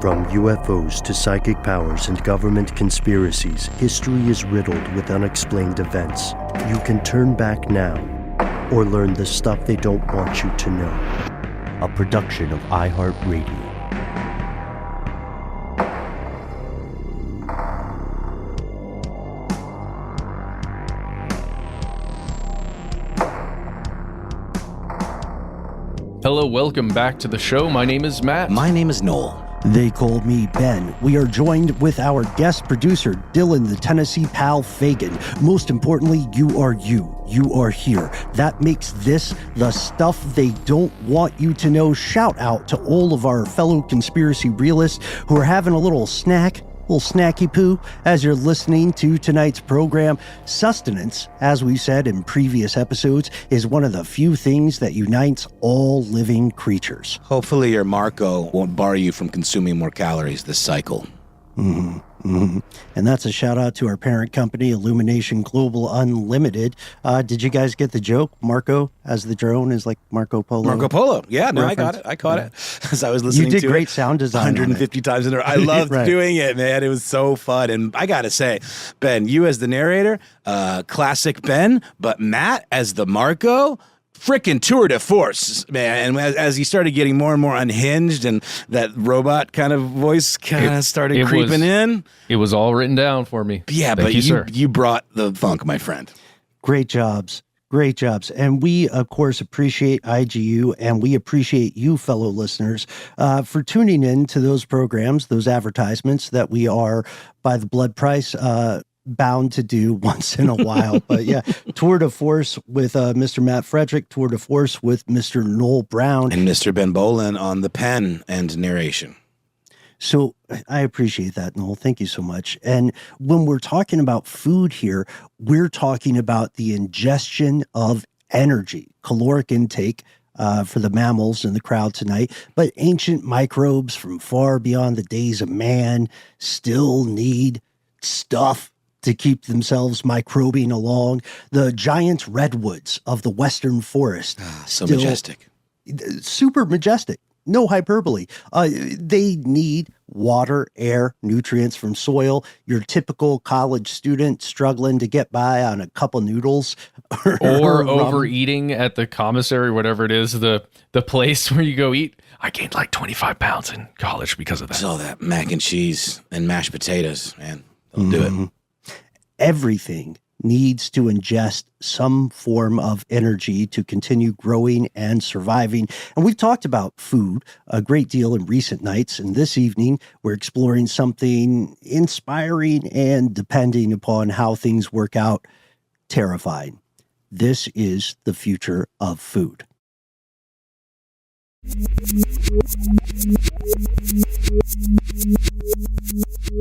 From UFOs to psychic powers and government conspiracies, history is riddled with unexplained events. You can turn back now or learn the stuff they don't want you to know. A production of iHeartRadio. Hello, welcome back to the show. My name is Matt. My name is Noel. They call me Ben. We are joined with our guest producer, Dylan, the Tennessee Pal Fagan. Most importantly, you are you. You are here. That makes this the stuff they don't want you to know. Shout out to all of our fellow conspiracy realists who are having a little snacky poo as you're listening to tonight's program. Sustenance, as we said in previous episodes, is one of the few things that unites all living creatures. Hopefully your Marco won't bar you from consuming more calories this cycle. And that's a shout out to our parent company, Illumination Global Unlimited. Did you guys get the joke? Marco as the drone is like Marco Polo. Marco Polo. Yeah, no, reference. I caught it. As I was listening to it. You did great sound design 150 times in a row. I loved right. doing it, man. It was so fun. And I got to say, Ben, you as the narrator, classic Ben, but Matt as the Marco, freaking tour de force, man. And as he started getting more and more unhinged and that robot kind of voice kind of started creeping in. It was all written down for me. Yeah, Thank but you brought the funk, my friend. Great jobs. Great jobs. And we, of course, appreciate IGU and we appreciate you, fellow listeners, for tuning in to those programs, those advertisements that we are, by the blood price, bound to do once in a while. But yeah, tour de force with Mr. Matt Frederick, tour de force with Mr. Noel Brown. And Mr. Ben Bolin on the pen and narration. So I appreciate that, Noel. Thank you so much. And when we're talking about food here, we're talking about the ingestion of energy, caloric intake for the mammals in the crowd tonight. But ancient microbes from far beyond the days of man still need stuff to keep themselves microbing along. The giant redwoods of the western forest. So majestic. Super majestic. No hyperbole. They need water, air, nutrients from soil. Your typical college student struggling to get by on a cup of noodles. Or overeating at the commissary, whatever it is, the place where you go eat. I gained like 25 pounds in college because of that. It's all that mac and cheese and mashed potatoes, man. They'll do it. Everything needs to ingest some form of energy to continue growing and surviving. And we've talked about food a great deal in recent nights. And this evening, we're exploring something inspiring and, depending upon how things work out, terrifying. This is the future of food.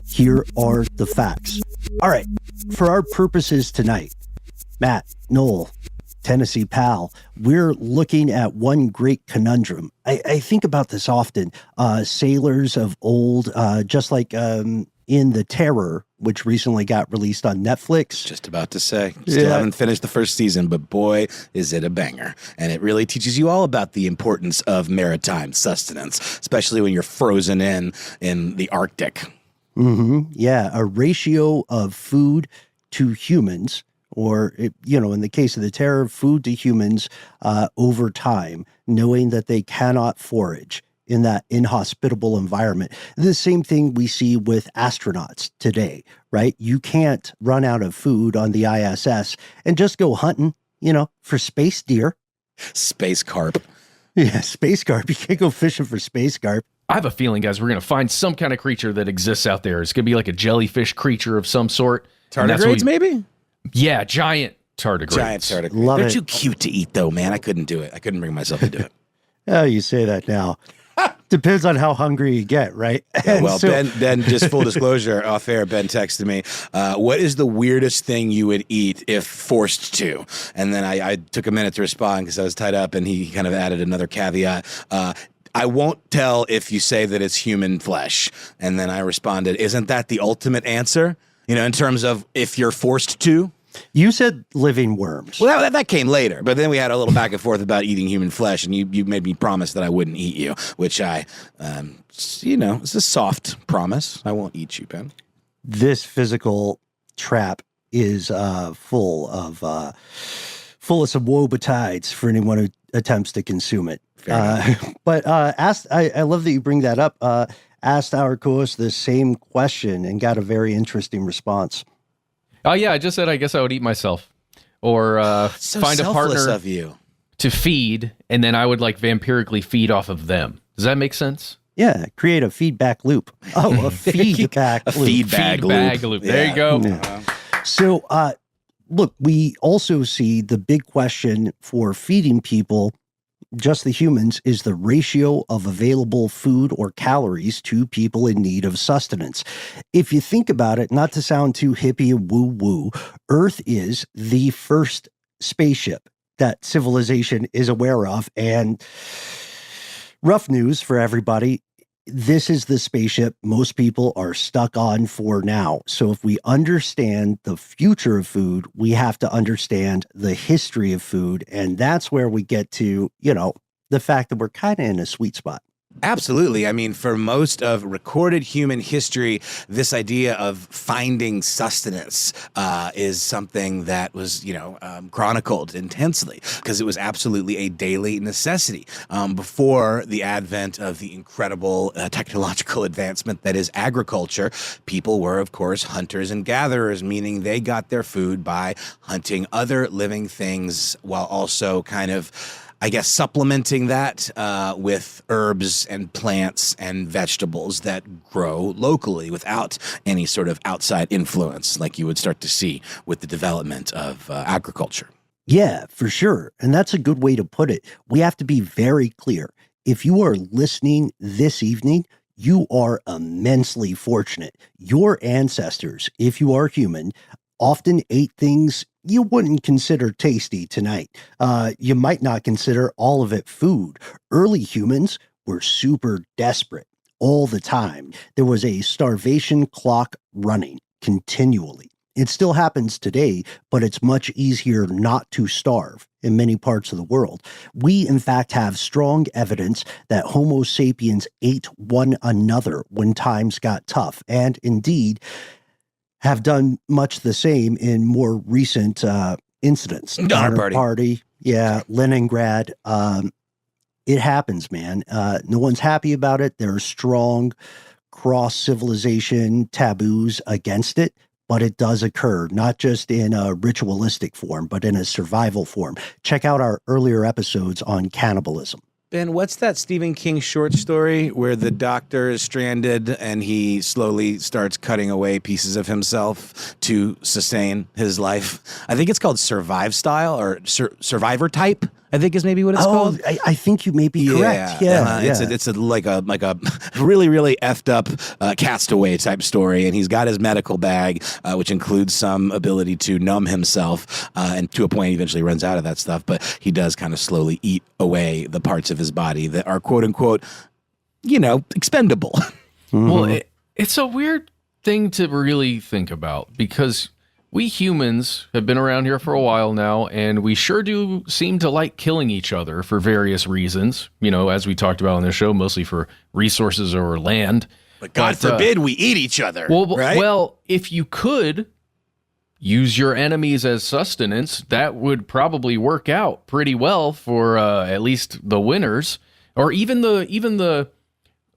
Here are the facts. All right, for our purposes tonight, Matt, Noel, Tennessee Pal, we're looking at one great conundrum. I think about this often. Sailors of old, just like in The Terror, which recently got released on Netflix. Just about to say. Still haven't finished the first season, but boy, is it a banger. And it really teaches you all about the importance of maritime sustenance, especially when you're frozen in the Arctic. Yeah, a ratio of food to humans, or, in the case of The Terror, food to humans over time, knowing that they cannot forage in that inhospitable environment. The same thing we see with astronauts today, right? You can't run out of food on the ISS and just go hunting, for space deer. Space carp. Yeah, space carp. You can't go fishing for space carp. I have a feeling, guys, we're going to find some kind of creature that exists out there. It's going to be like a jellyfish creature of some sort. Tardigrades, maybe? Yeah, giant tardigrades. Giant tardigrades. Love They're it. too cute to eat, though, man. I couldn't do it. I couldn't bring myself to do it. Oh, you say that now. Depends on how hungry you get, right? Yeah, well, Ben, just full disclosure, off air, Ben texted me, what is the weirdest thing you would eat if forced to? And then I took a minute to respond because I was tied up, and he kind of added another caveat. I won't tell if you say that it's human flesh. And then I responded, isn't that the ultimate answer? In terms of if you're forced to? You said living worms. Well, that came later, but then we had a little back and forth about eating human flesh, and you made me promise that I wouldn't eat you, which it's a soft promise. I won't eat you, Ben. This physical trap is full of some woebetides for anyone who attempts to consume it. But I love that you bring that up. Asked our co-host the same question and got a very interesting response. Oh yeah, I just said I guess I would eat myself, or So find a partner of you. to feed, and then I would like vampirically feed off of them. Does that make sense? Yeah, create a feedback loop. Oh, a feedback loop. Feedback loop. There you go. Yeah. So, look, we also see the big question for feeding people, just the humans, is the ratio of available food or calories to people in need of sustenance. If you think about it, not to sound too hippie and woo-woo, Earth is the first spaceship that civilization is aware of. And rough news for everybody, this is the spaceship most people are stuck on for now. So if we understand the future of food, we have to understand the history of food. And that's where we get to, the fact that we're kind of in a sweet spot. Absolutely. I mean, for most of recorded human history, this idea of finding sustenance is something that was, chronicled intensely because it was absolutely a daily necessity. Before the advent of the incredible technological advancement that is agriculture, people were, of course, hunters and gatherers, meaning they got their food by hunting other living things while also kind of, I guess, supplementing that with herbs and plants and vegetables that grow locally without any sort of outside influence like you would start to see with the development of agriculture. Yeah, for sure. And that's a good way to put it. We have to be very clear. If you are listening this evening, you are immensely fortunate. Your ancestors, if you are human, often ate things you wouldn't consider tasty tonight. You might not consider all of it food. Early humans were super desperate all the time. There was a starvation clock running continually. It still happens today, but it's much easier not to starve in many parts of the world. We, in fact, have strong evidence that Homo sapiens ate one another when times got tough, and indeed have done much the same in more recent incidents. Donner Party. Yeah, Leningrad. It happens, man. No one's happy about it. There are strong cross-civilization taboos against it, but it does occur, not just in a ritualistic form, but in a survival form. Check out our earlier episodes on cannibalism. Ben, what's that Stephen King short story where the doctor is stranded and he slowly starts cutting away pieces of himself to sustain his life? I think it's called Survive Style or Survivor Type, I think is maybe what it's called. I think you may be correct. Yeah. It's like a really, really effed up castaway type story. And he's got his medical bag, which includes some ability to numb himself. And to a point, he eventually runs out of that stuff. But he does kind of slowly eat away the parts of his body that are, quote unquote, expendable. Mm-hmm. Well, it's a weird thing to really think about because we humans have been around here for a while now, and we sure do seem to like killing each other for various reasons, as we talked about on the show, mostly for resources or land. But God forbid we eat each other, right? Well, if you could use your enemies as sustenance, that would probably work out pretty well for at least the winners, or even the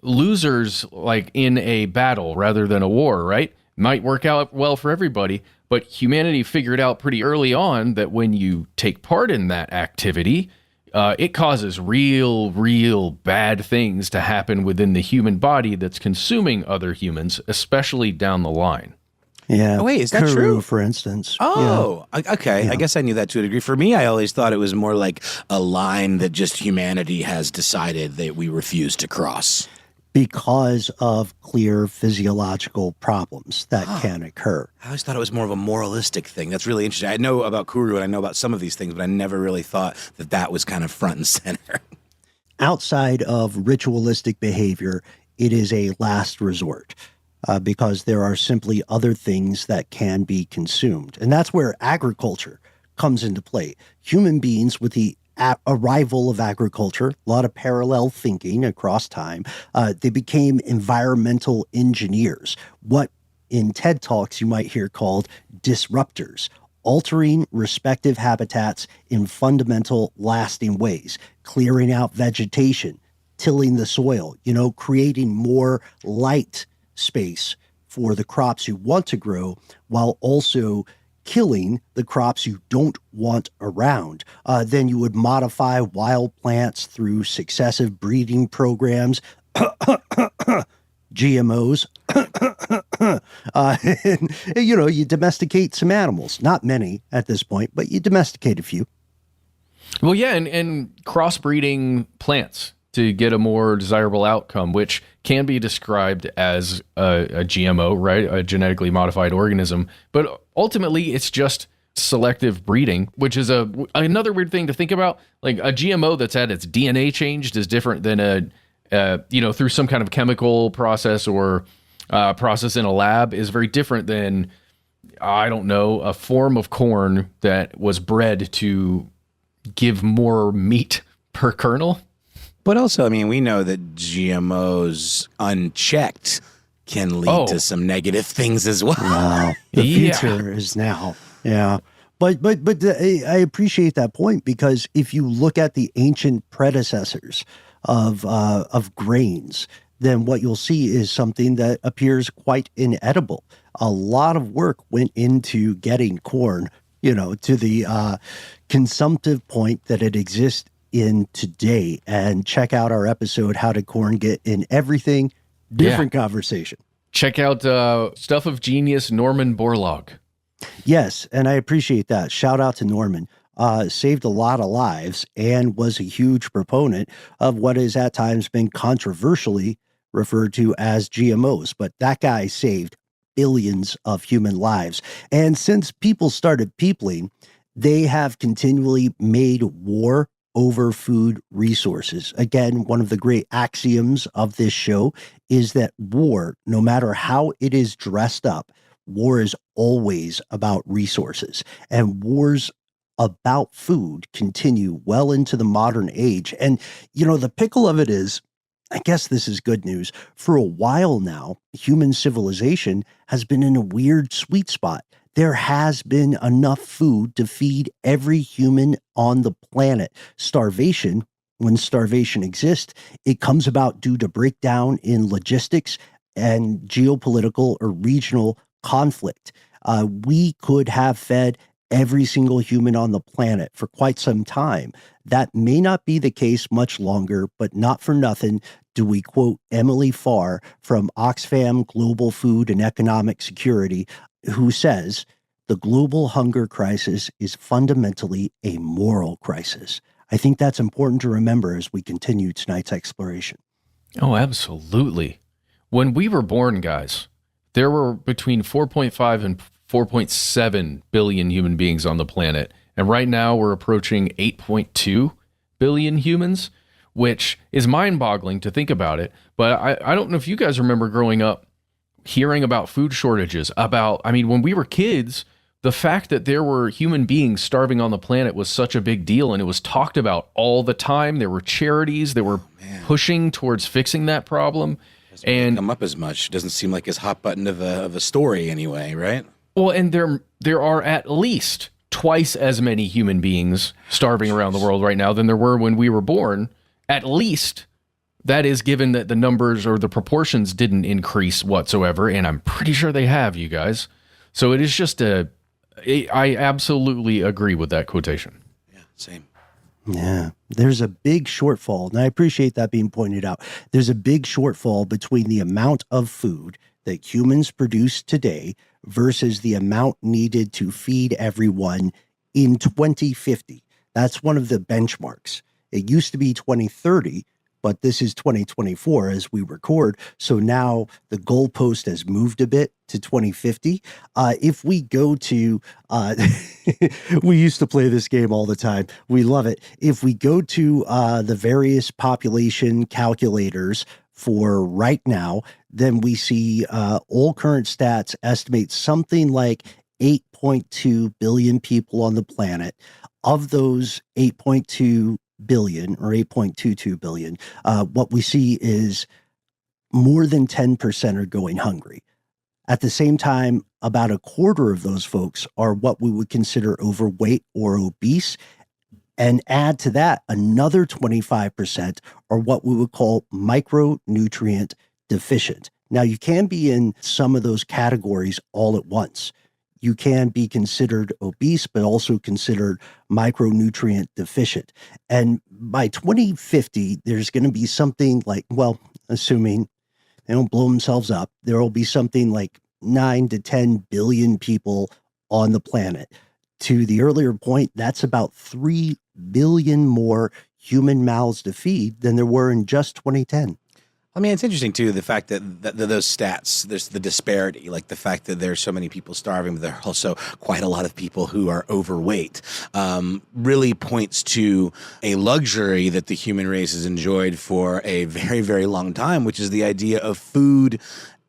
losers, like in a battle rather than a war, right? Might work out well for everybody. But humanity figured out pretty early on that when you take part in that activity, it causes real bad things to happen within the human body that's consuming other humans, especially down the line. Yeah. Oh, wait, is that Kuru, true? For instance. Oh, yeah. Okay. Yeah. I guess I knew that to a degree. For me, I always thought it was more like a line that just humanity has decided that we refuse to cross. Because of clear physiological problems that can occur. I always thought it was more of a moralistic thing. That's really interesting. I know about Kuru and I know about some of these things, but I never really thought that was kind of front and center. Outside of ritualistic behavior, it is a last resort. because there are simply other things that can be consumed. And that's where agriculture comes into play. Human beings, with the arrival of agriculture, a lot of parallel thinking across time, they became environmental engineers, what in TED Talks you might hear called disruptors, altering respective habitats in fundamental, lasting ways, clearing out vegetation, tilling the soil, creating more light space for the crops you want to grow, while also killing the crops you don't want around. Then you would modify wild plants through successive breeding programs, GMOs, and, you domesticate some animals. Not many at this point, but you domesticate a few. Well, yeah, and crossbreeding plants to get a more desirable outcome, which can be described as a GMO, right? A genetically modified organism. But ultimately, it's just selective breeding, which is another weird thing to think about. Like a GMO that's had its DNA changed is different than through some kind of chemical process or process in a lab is very different than, I don't know, a form of corn that was bred to give more meat per kernel. But also, we know that GMOs unchecked can lead to some negative things as well. Wow. The future is now. Yeah. But I appreciate that point, because if you look at the ancient predecessors of grains, then what you'll see is something that appears quite inedible. A lot of work went into getting corn, to the consumptive point that it exists in today. And check out our episode, How Did Corn Get in Everything? Different conversation. Check out Stuff of Genius, Norman Borlaug. Yes, and I appreciate that. Shout out to Norman. Saved a lot of lives and was a huge proponent of what has at times been controversially referred to as GMOs. But that guy saved billions of human lives. And since people started peopling, they have continually made war over food resources. Again, one of the great axioms of this show is that war, no matter how it is dressed up, war is always about resources. And wars about food continue well into the modern age. And, the pickle of it is, I guess this is good news. For a while now, human civilization has been in a weird sweet spot. There has been enough food to feed every human on the planet. Starvation, when starvation exists, it comes about due to breakdown in logistics and geopolitical or regional conflict. We could have fed every single human on the planet for quite some time. That may not be the case much longer, but not for nothing do we quote Emily Farr from Oxfam Global Food and Economic Security, who says, "The global hunger crisis is fundamentally a moral crisis." I think that's important to remember as we continue tonight's exploration. Oh, absolutely. When we were born, guys, there were between 4.5 and 4.7 billion human beings on the planet. And right now we're approaching 8.2 billion humans, which is mind-boggling to think about it. But I don't know if you guys remember growing up hearing about food shortages, when we were kids, the fact that there were human beings starving on the planet was such a big deal, and it was talked about all the time. There were charities that were pushing towards fixing that problem. And come up as much. Doesn't seem like as hot button of a story anyway, right? Well, and there are at least twice as many human beings starving around the world right now than there were when we were born. At least, that is given that the numbers or the proportions didn't increase whatsoever, and I'm pretty sure they have, you guys. So it is just I absolutely agree with that quotation. Yeah, same. Yeah, there's a big shortfall, and I appreciate that being pointed out. There's a big shortfall between the amount of food that humans produce today versus the amount needed to feed everyone in 2050. That's one of the benchmarks. It used to be 2030, but this is 2024 as we record. So now the goalpost has moved a bit to 2050. If we go to, we used to play this game all the time. We love it. If we go to the various population calculators for right now, then we see All Current Stats estimate something like 8.2 billion people on the planet. Of those 8.2 billion or 8.22 billion, what we see is more than 10% are going hungry. At the same time, about a quarter of those folks are what we would consider overweight or obese. And add to that, another 25% are what we would call micronutrient deficient. Now, you can be in some of those categories all at once. You can be considered obese, but also considered micronutrient deficient. And by 2050, there's going to be something like, well, assuming they don't blow themselves up, there will be something like 9 to 10 billion people on the planet. To the earlier point, that's about 3 billion more human mouths to feed than there were in just 2010. I mean, it's interesting, too, the fact that those stats, there's the disparity, like the fact that there's so many people starving, but there are also quite a lot of people who are overweight, really points to a luxury that the human race has enjoyed for a very, very long time, which is the idea of food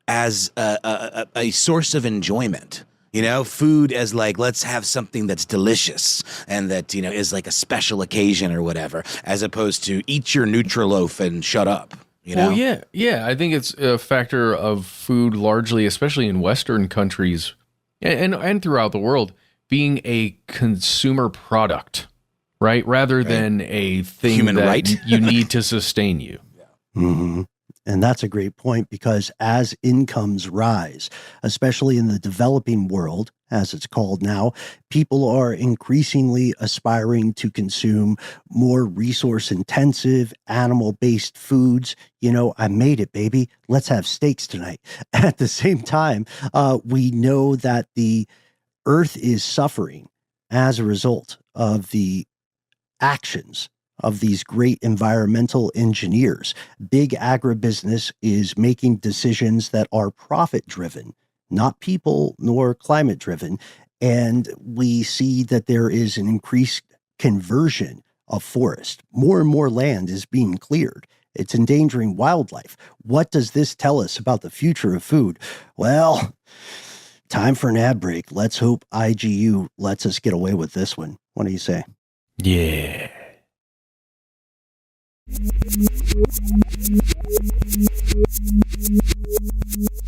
as a source of enjoyment. You know, food as like, let's have something that's delicious and that, you know, is like a special occasion or whatever, as opposed to eat your Nutriloaf and shut up. You know? Well, yeah. I think it's a factor of food largely, especially in Western countries and throughout the world, being a consumer product, right? Rather than a thing Human that right. you need to sustain you. Mm-hmm. And that's a great point, because as incomes rise, especially in the developing world, as it's called now, people are increasingly aspiring to consume more resource-intensive, animal-based foods. You know, I made it, baby. Let's have steaks tonight. At the same time, we know that the Earth is suffering as a result of the actions of these great environmental engineers. Big agribusiness is making decisions that are profit-driven, not people nor climate-driven. And we see that there is an increased conversion of forest. More and more land is being cleared. It's endangering wildlife. What does this tell us about the future of food? Well, time for an ad break. Let's hope IGU lets us get away with this one. What do you say? Yeah.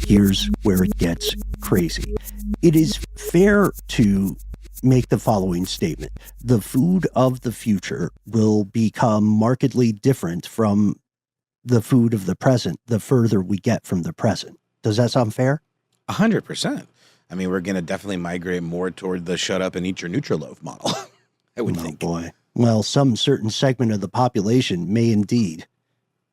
Here's where it gets crazy. It is fair to make the following statement. The food of the future will become markedly different from the food of the present the further we get from the present. Does that sound fair? 100%. I mean, we're going to definitely migrate more toward the shut up and eat your Nutriloaf model, I would think. Oh, boy. Well, some certain segment of the population may indeed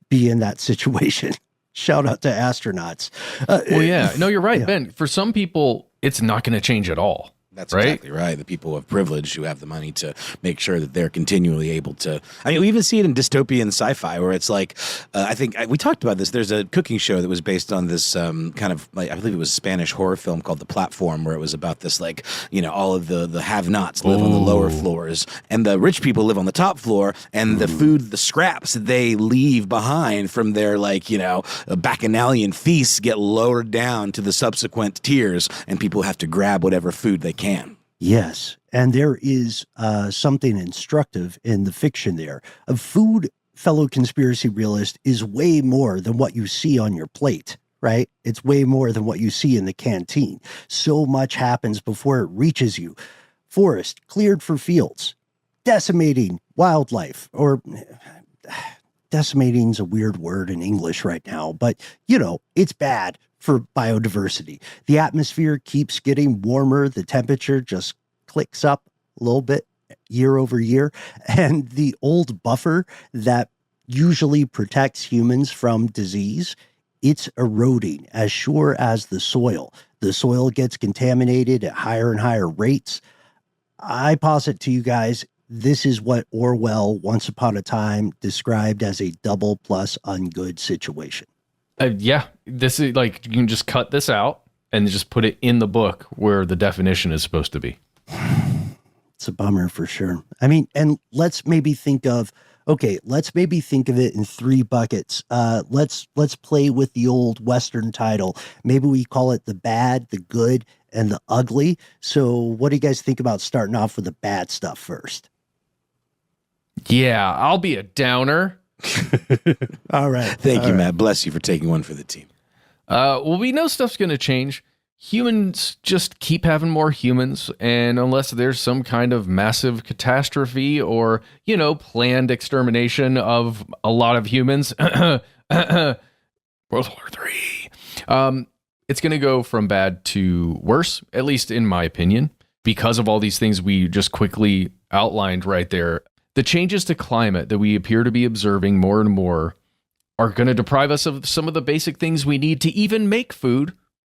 be in that situation. Shout out to astronauts. Well, yeah. No, you're right, yeah. Ben. For some people, it's not going to change at all. That's right? exactly right. The people of privilege who have the money to make sure that they're continually able to. I mean, we even see it in dystopian sci-fi where it's like, I think we talked about this. There's a cooking show that was based on this kind of, like, I believe it was a Spanish horror film called The Platform, where it was about this, like, you know, all of the have-nots live on the lower floors and the rich people live on the top floor, and the food, the scraps that they leave behind from their, like, you know, bacchanalian feasts get lowered down to the subsequent tiers, and people have to grab whatever food they can. Yes. And there is something instructive in the fiction there. Food, fellow conspiracy realist, is way more than what you see on your plate, right? It's way more than what you see in the canteen. So much happens before it reaches you. Forest cleared for fields, decimating wildlife, or decimating is a weird word in English right now, but, you know, it's bad for biodiversity. The atmosphere keeps getting warmer. The temperature just clicks up a little bit year over year. And the old buffer that usually protects humans from disease, it's eroding as sure as the soil. The soil gets contaminated at higher and higher rates. I posit to you guys, this is what Orwell, Once Upon a Time, described as a double plus ungood situation. Yeah, this is like, you can just cut this out and just put it in the book where the definition is supposed to be. It's a bummer for sure. I mean, and let's maybe think of Okay, let's maybe think of it in three buckets. Let's play with the old Western title. Maybe we call it the bad, the good, and the ugly. So what do you guys think about starting off with the bad stuff first? Yeah, I'll be a downer. All right. Thank you, Matt. Bless you for taking one for the team. Well, we know stuff's going to change. Humans just keep having more humans, and unless there's some kind of massive catastrophe or, planned extermination of a lot of humans, World War III, it's going to go from bad to worse, at least in my opinion, because of all these things we just quickly outlined right there. The changes to climate that we appear to be observing more and more are going to deprive us of some of the basic things we need to even make food,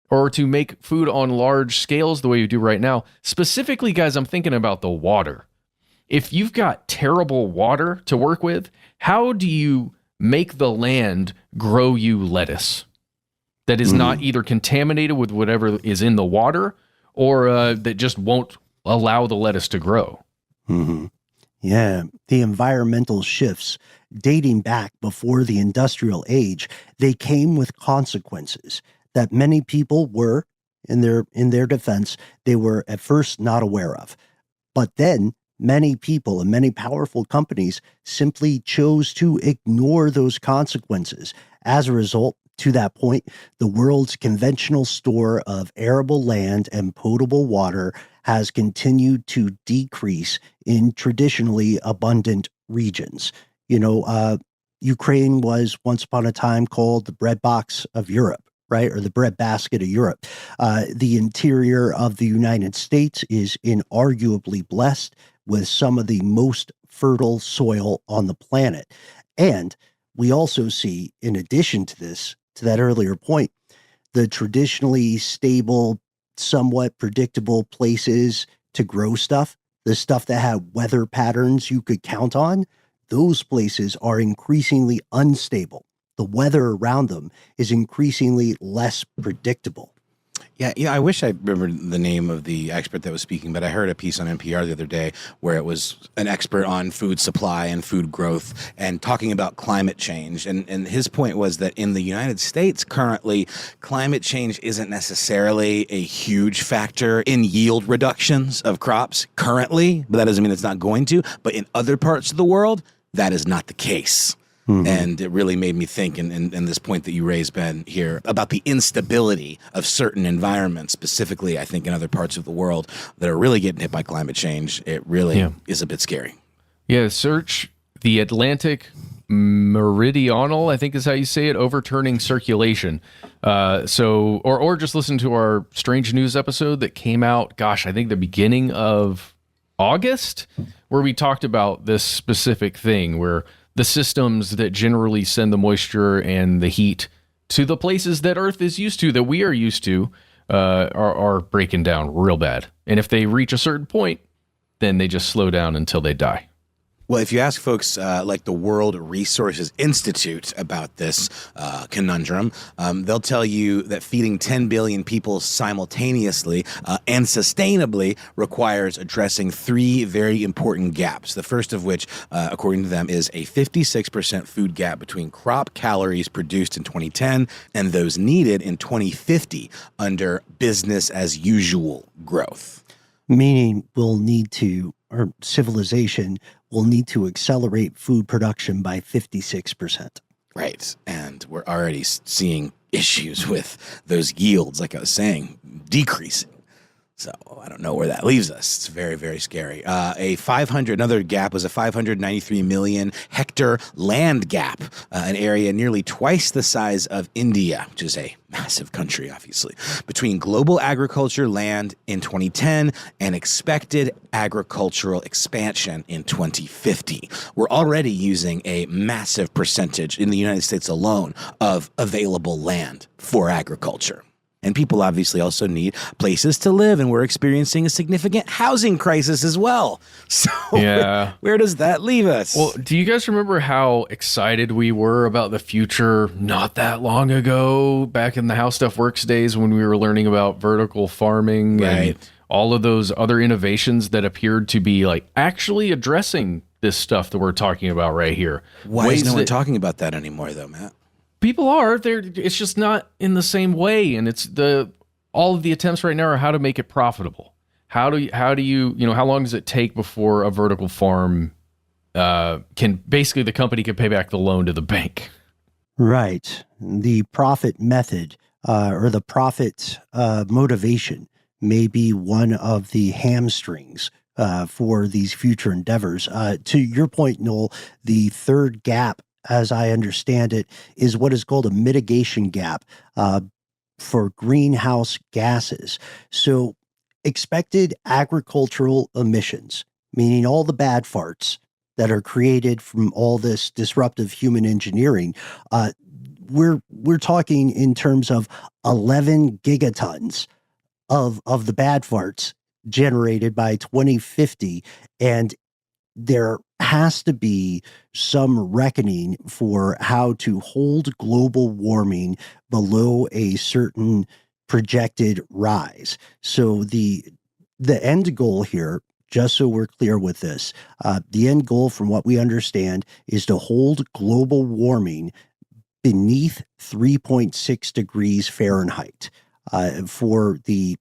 or to make food on large scales the way you do right now. Specifically, guys, I'm thinking about the water. If you've got terrible water to work with, how do you make the land grow you lettuce that is not either contaminated with whatever is in the water, or that just won't allow the lettuce to grow? Mm-hmm. Yeah, the environmental shifts dating back before the industrial age, they came with consequences that many people were, in their defense, they were at first not aware of. But then many people and many powerful companies simply chose to ignore those consequences. As a result, to that point, the world's conventional store of arable land and potable water has continued to decrease in traditionally abundant regions. Ukraine was once upon a time called the breadbox of Europe, right? Or the breadbasket of Europe. The interior of the United States is inarguably blessed with some of the most fertile soil on the planet. And we also see, in addition to this, to that earlier point, the traditionally stable, somewhat predictable places to grow stuff, the stuff that had weather patterns you could count on, those places are increasingly unstable. The weather around them is increasingly less predictable. Yeah, I wish I remembered the name of the expert that was speaking, but I heard a piece on NPR the other day where it was an expert on food supply and food growth and talking about climate change. And his point was that in the United States currently, climate change isn't necessarily a huge factor in yield reductions of crops currently, but that doesn't mean it's not going to. But in other parts of the world, that is not the case. Mm-hmm. And it really made me think, and this point that you raised, Ben, here, about the instability of certain environments, specifically, I think, in other parts of the world that are really getting hit by climate change. It really is a bit scary. Yeah, search the Atlantic Meridional, I think is how you say it, overturning circulation. Or just listen to our Strange News episode that came out, I think the beginning of August, where we talked about this specific thing, where the systems that generally send the moisture and the heat to the places that Earth is used to, that we are used to, are breaking down real bad. And if they reach a certain point, then they just slow down until they die. Well, if you ask folks like the World Resources Institute about this conundrum, they'll tell you that feeding 10 billion people simultaneously and sustainably requires addressing three very important gaps. The first of which, according to them, is a 56% food gap between crop calories produced in 2010 and those needed in 2050 under business as usual growth. Meaning our civilization will need to accelerate food production by 56%. Right. And we're already seeing issues with those yields, like I was saying, decreasing. So I don't know where that leaves us. It's very, very scary. Another gap was a 593 million hectare land gap, an area nearly twice the size of India, which is a massive country, obviously, between global agriculture land in 2010 and expected agricultural expansion in 2050. We're already using a massive percentage in the United States alone of available land for agriculture. And people obviously also need places to live, and we're experiencing a significant housing crisis as well. So where does that leave us? Well, do you guys remember how excited we were about the future not that long ago, back in the How Stuff Works days when we were learning about vertical farming and all of those other innovations that appeared to be like actually addressing this stuff that we're talking about right here. Why Ways is no one that- talking about that anymore, though, Matt? People are there. It's just not in the same way. And it's all of the attempts right now are how to make it profitable. How do you, how long does it take before a vertical farm the company can pay back the loan to the bank? Right. The profit method or the profit motivation may be one of the hamstrings for these future endeavors. To your point, Noel, the third gap, as I understand it, is what is called a mitigation gap for greenhouse gases. So expected agricultural emissions, meaning all the bad farts that are created from all this disruptive human engineering, we're talking in terms of 11 gigatons of the bad farts generated by 2050, and there has to be some reckoning for how to hold global warming below a certain projected rise. So the end goal here, just so we're clear with this, the end goal, from what we understand, is to hold global warming beneath 3.6 degrees Fahrenheit for the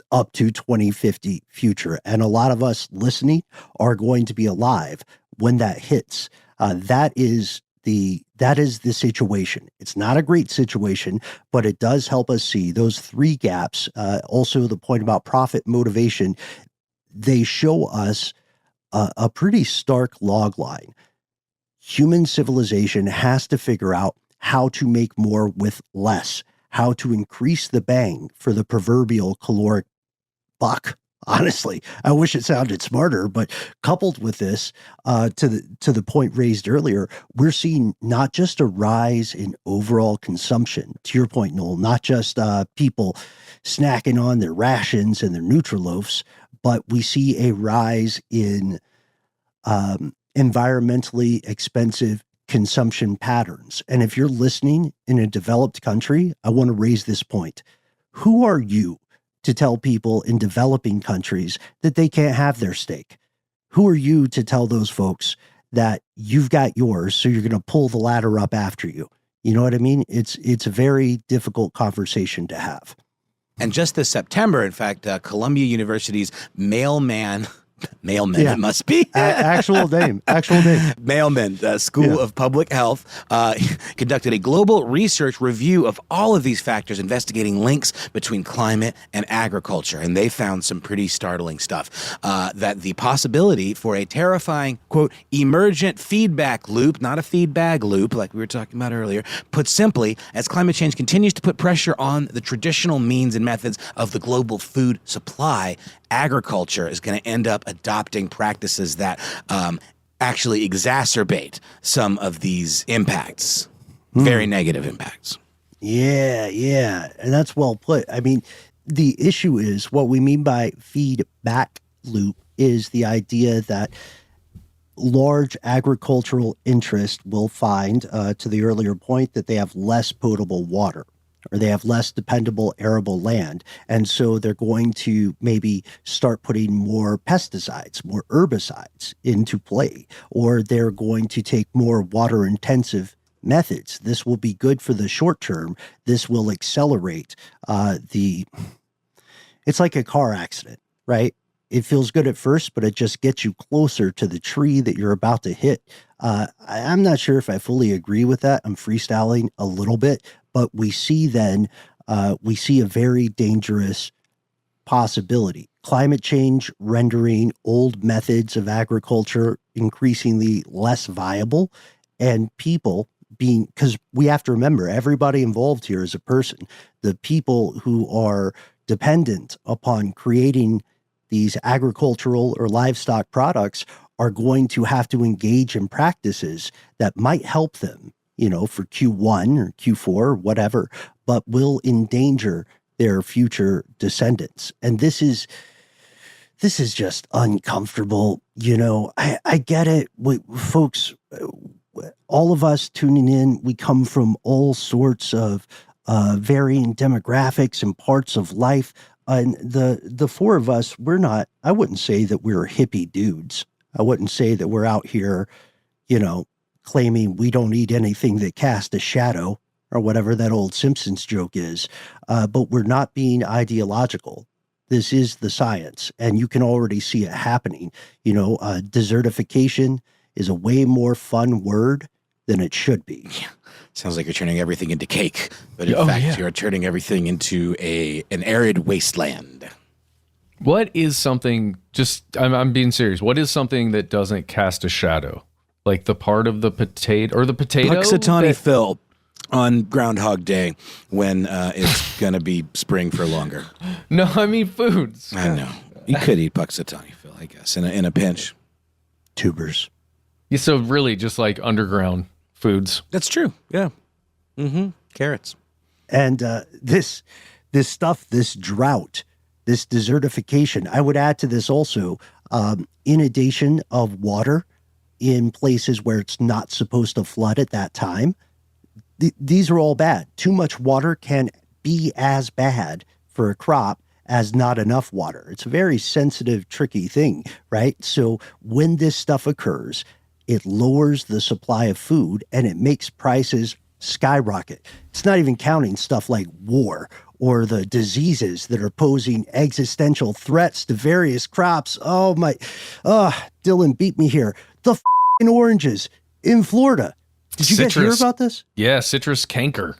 up to 2050 future. And a lot of us listening are going to be alive when that hits. That is the situation. It's not a great situation, but it does help us see those three gaps. Also, the point about profit motivation, they show us a pretty stark log line. Human civilization has to figure out how to make more with less, how to increase the bang for the proverbial caloric buck. Honestly, I wish it sounded smarter, but coupled with this, to the point raised earlier, we're seeing not just a rise in overall consumption, to your point, Noel, not just people snacking on their rations and their Nutriloafs, but we see a rise in environmentally expensive consumption patterns. And if you're listening in a developed country, I want to raise this point. Who are you to tell people in developing countries that they can't have their steak? Who are you to tell those folks that you've got yours, so you're going to pull the ladder up after you? You know what I mean? It's a very difficult conversation to have. And just this September, in fact, Columbia University's mailman, Yeah. it must be. Actual name. Mailman, School of Public Health, conducted a global research review of all of these factors, investigating links between climate and agriculture. And they found some pretty startling stuff, that the possibility for a terrifying, quote, emergent feedback loop, not a feedback loop like we were talking about earlier, put simply, as climate change continues to put pressure on the traditional means and methods of the global food supply, agriculture is going to end up adopting practices that actually exacerbate some of these impacts, very negative impacts. Yeah. And that's well put. I mean, the issue is, what we mean by feedback loop is the idea that large agricultural interest will find, to the earlier point, that they have less potable water, or they have less dependable arable land. And so they're going to maybe start putting more pesticides, more herbicides into play, or they're going to take more water intensive methods. This will be good for the short term. This will accelerate it's like a car accident, right? It feels good at first, but it just gets you closer to the tree that you're about to hit. I'm not sure if I fully agree with that. I'm freestyling a little bit, but we see a very dangerous possibility. Climate change rendering old methods of agriculture increasingly less viable, and people because we have to remember, everybody involved here is a person. The people who are dependent upon creating these agricultural or livestock products are going to have to engage in practices that might help them, for Q1 or Q4 or whatever, but will endanger their future descendants. And this is just uncomfortable. I get it. Folks, all of us tuning in, we come from all sorts of varying demographics and parts of life. And the four of us, I wouldn't say that we're hippie dudes. I wouldn't say that we're out here, claiming we don't eat anything that casts a shadow or whatever that old Simpsons joke is. But we're not being ideological. This is the science, and you can already see it happening. Desertification is a way more fun word than it should be. Yeah. Sounds like you're turning everything into cake, but in fact, you're turning everything into an arid wasteland. What is something, I'm being serious, what is something that doesn't cast a shadow? Like the part of the potato, or the potato? Puxatawny Phil on Groundhog Day when it's going to be spring for longer. No, I mean foods. I know. You could eat Puxatawny Phil, I guess, in a pinch. Tubers. Yeah, so really just like underground foods. That's true. Yeah. Mm-hmm. Carrots. And this stuff, this drought, this desertification, I would add to this also inundation of water in places where it's not supposed to flood at that time. These are all bad. Too much water can be as bad for a crop as not enough water. It's a very sensitive, tricky thing, right? So when this stuff occurs, it lowers the supply of food and it makes prices skyrocket. It's not even counting stuff like war or the diseases that are posing existential threats to various crops. Dylan beat me here. The f***ing oranges in Florida. Did you guys hear about this? Yeah, citrus canker.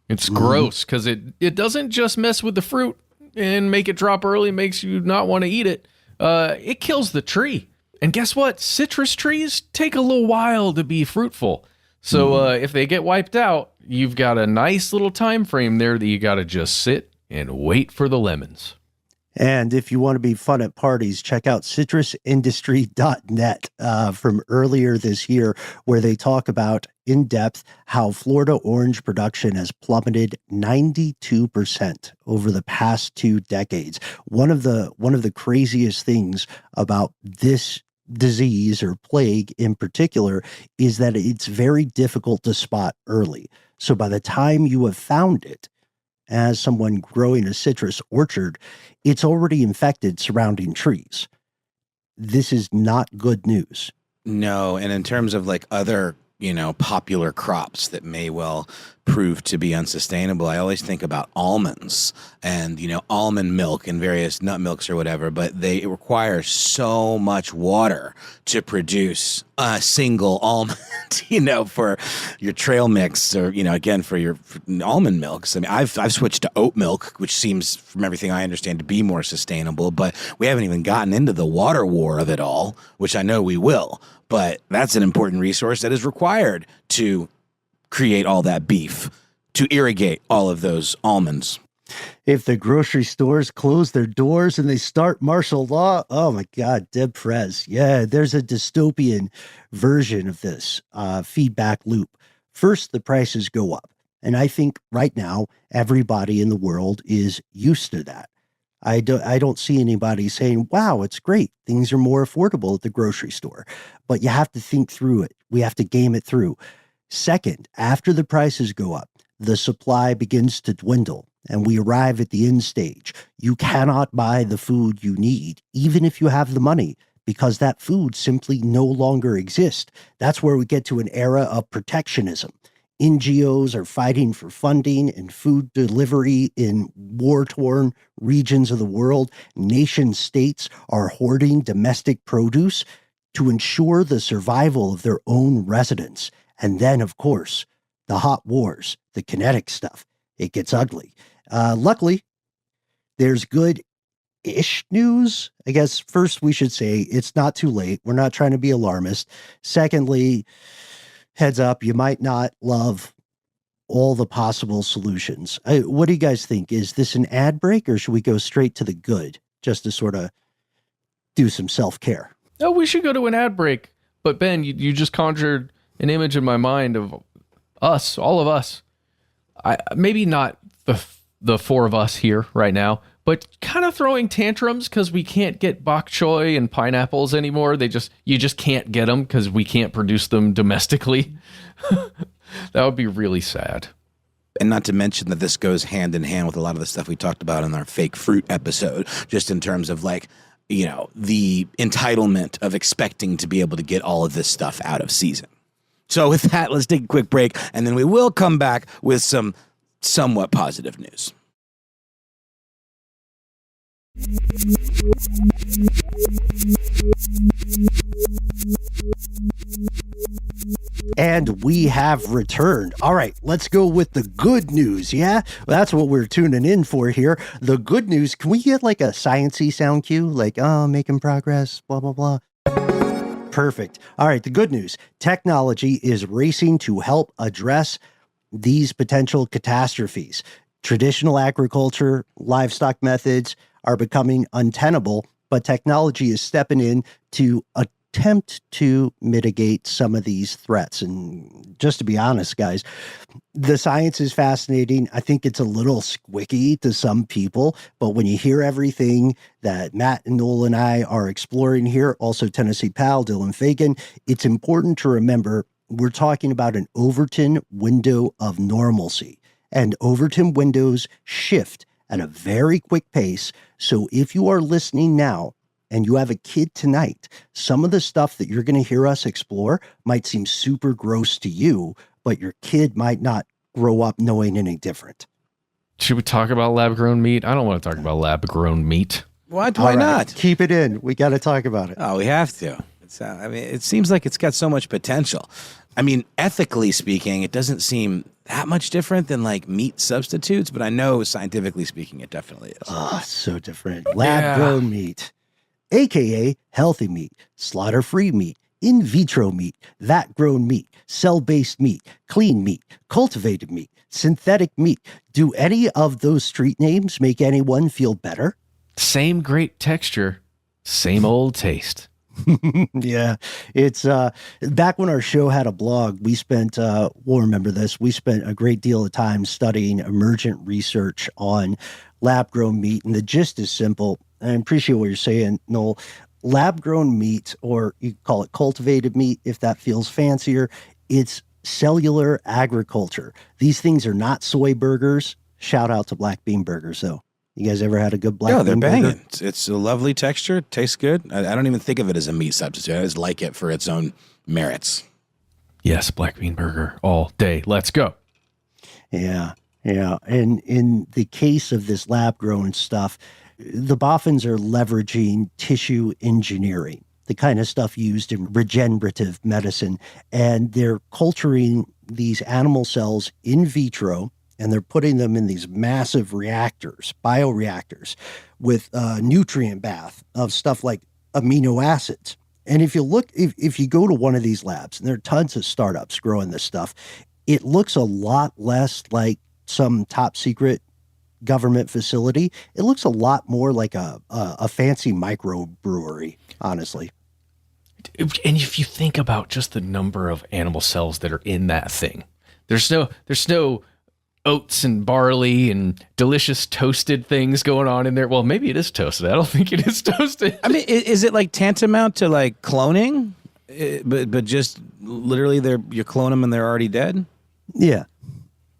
It's gross because it doesn't just mess with the fruit and make it drop early, makes you not want to eat it. It kills the tree. And guess what? Citrus trees take a little while to be fruitful. So if they get wiped out, you've got a nice little time frame there that you got to just sit and wait for the lemons. And if you want to be fun at parties, check out citrusindustry.net from earlier this year, where they talk about in depth how Florida orange production has plummeted 92% over the past 2 decades. One of the craziest things about this disease or plague in particular is that it's very difficult to spot early. So by the time you have found it, as someone growing a citrus orchard, it's already infected surrounding trees. This is not good news. No, and in terms of like other, popular crops that may well prove to be unsustainable, I always think about almonds and, almond milk and various nut milks or whatever, but they require so much water to produce a single almond, for your trail mix or, again, for your almond milks. I mean, I've switched to oat milk, which seems, from everything I understand, to be more sustainable, but we haven't even gotten into the water war of it all, which I know we will. But that's an important resource that is required to create all that beef, to irrigate all of those almonds. If the grocery stores close their doors and they start martial law, oh my God, Deb Perez. Yeah, there's a dystopian version of this feedback loop. First, the prices go up. And I think right now, everybody in the world is used to that. I don't see anybody saying, wow, it's great. Things are more affordable at the grocery store. But you have to think through it. We have to game it through. Second, after the prices go up, the supply begins to dwindle and we arrive at the end stage. You cannot buy the food you need, even if you have the money, because that food simply no longer exists. That's where we get to an era of protectionism. NGOs are fighting for funding and food delivery in war-torn regions of the world. Nation states are hoarding domestic produce to ensure the survival of their own residents. And then, of course, the hot wars, the kinetic stuff. It gets ugly. Luckily, there's good-ish news. I guess first we should say it's not too late. We're not trying to be alarmist. Secondly, heads up, you might not love all the possible solutions. What do you guys think? Is this an ad break or should we go straight to the good just to sort of do some self-care? Oh, we should go to an ad break. But Ben, you just conjured an image in my mind of us, all of us. Maybe not the 4 of us here right now, but kind of throwing tantrums because we can't get bok choy and pineapples anymore. You just can't get them because we can't produce them domestically. That would be really sad. And not to mention that this goes hand in hand with a lot of the stuff we talked about in our fake fruit episode, just in terms of like the entitlement of expecting to be able to get all of this stuff out of season. So with that, let's take a quick break, and then we will come back with some somewhat positive news. And we have returned. All right, let's go with the good news. Yeah, that's what we're tuning in for here. The good news. Can we get like a sciencey sound cue? Like, oh, making progress, blah, blah, blah. Perfect. All right, the good news. Technology is racing to help address these potential catastrophes. Traditional agriculture, livestock methods are becoming untenable, but technology is stepping in to attempt to mitigate some of these threats. And just to be honest, guys, the science is fascinating. I think it's a little squicky to some people, but when you hear everything that Matt and Noel and I are exploring here, also Tennessee pal Dylan Fagan, it's important to remember we're talking about an Overton window of normalcy, and Overton windows shift at a very quick pace. So if you are listening now and you have a kid tonight, some of the stuff that you're going to hear us explore might seem super gross to you, but your kid might not grow up knowing any different. Should we talk about lab-grown meat? I don't want to talk about lab-grown meat. Why not? Keep it in. We got to talk about it. Oh, we have to. It seems like it's got so much potential. I mean, ethically speaking, it doesn't seem that much different than like meat substitutes, but I know scientifically speaking, it definitely is. Oh, so different. Lab-grown meat, aka healthy meat, slaughter-free meat, in vitro meat, vat-grown meat, cell-based meat, clean meat, cultivated meat, synthetic meat. Do any of those street names make anyone feel better? Same great texture, same old taste. Yeah, it's back when our show had a blog, we spent, we'll remember this, we spent a great deal of time studying emergent research on lab-grown meat. And the gist is simple. I appreciate what you're saying, Noel. Lab-grown meat, or you call it cultivated meat if that feels fancier, it's cellular agriculture. These things are not soy burgers. Shout out to black bean burgers, though. You guys ever had a good black bean burger? Yeah, they're banging. It's a lovely texture. Tastes good. I don't even think of it as a meat substitute. I just like it for its own merits. Yes, black bean burger all day. Let's go. Yeah. And in the case of this lab-grown stuff, the boffins are leveraging tissue engineering, the kind of stuff used in regenerative medicine. And they're culturing these animal cells in vitro, and they're putting them in these massive reactors, bioreactors, with a nutrient bath of stuff like amino acids. And if you look, if you go to one of these labs, and there are tons of startups growing this stuff, it looks a lot less like some top secret government facility. It looks a lot more like a fancy microbrewery, honestly. And if you think about just the number of animal cells that are in that thing, there's no oats and barley and delicious toasted things going on in there. Well, maybe it is toasted. I don't think it is toasted. I mean, is it like tantamount to like cloning? But just literally you clone them and they're already dead? Yeah.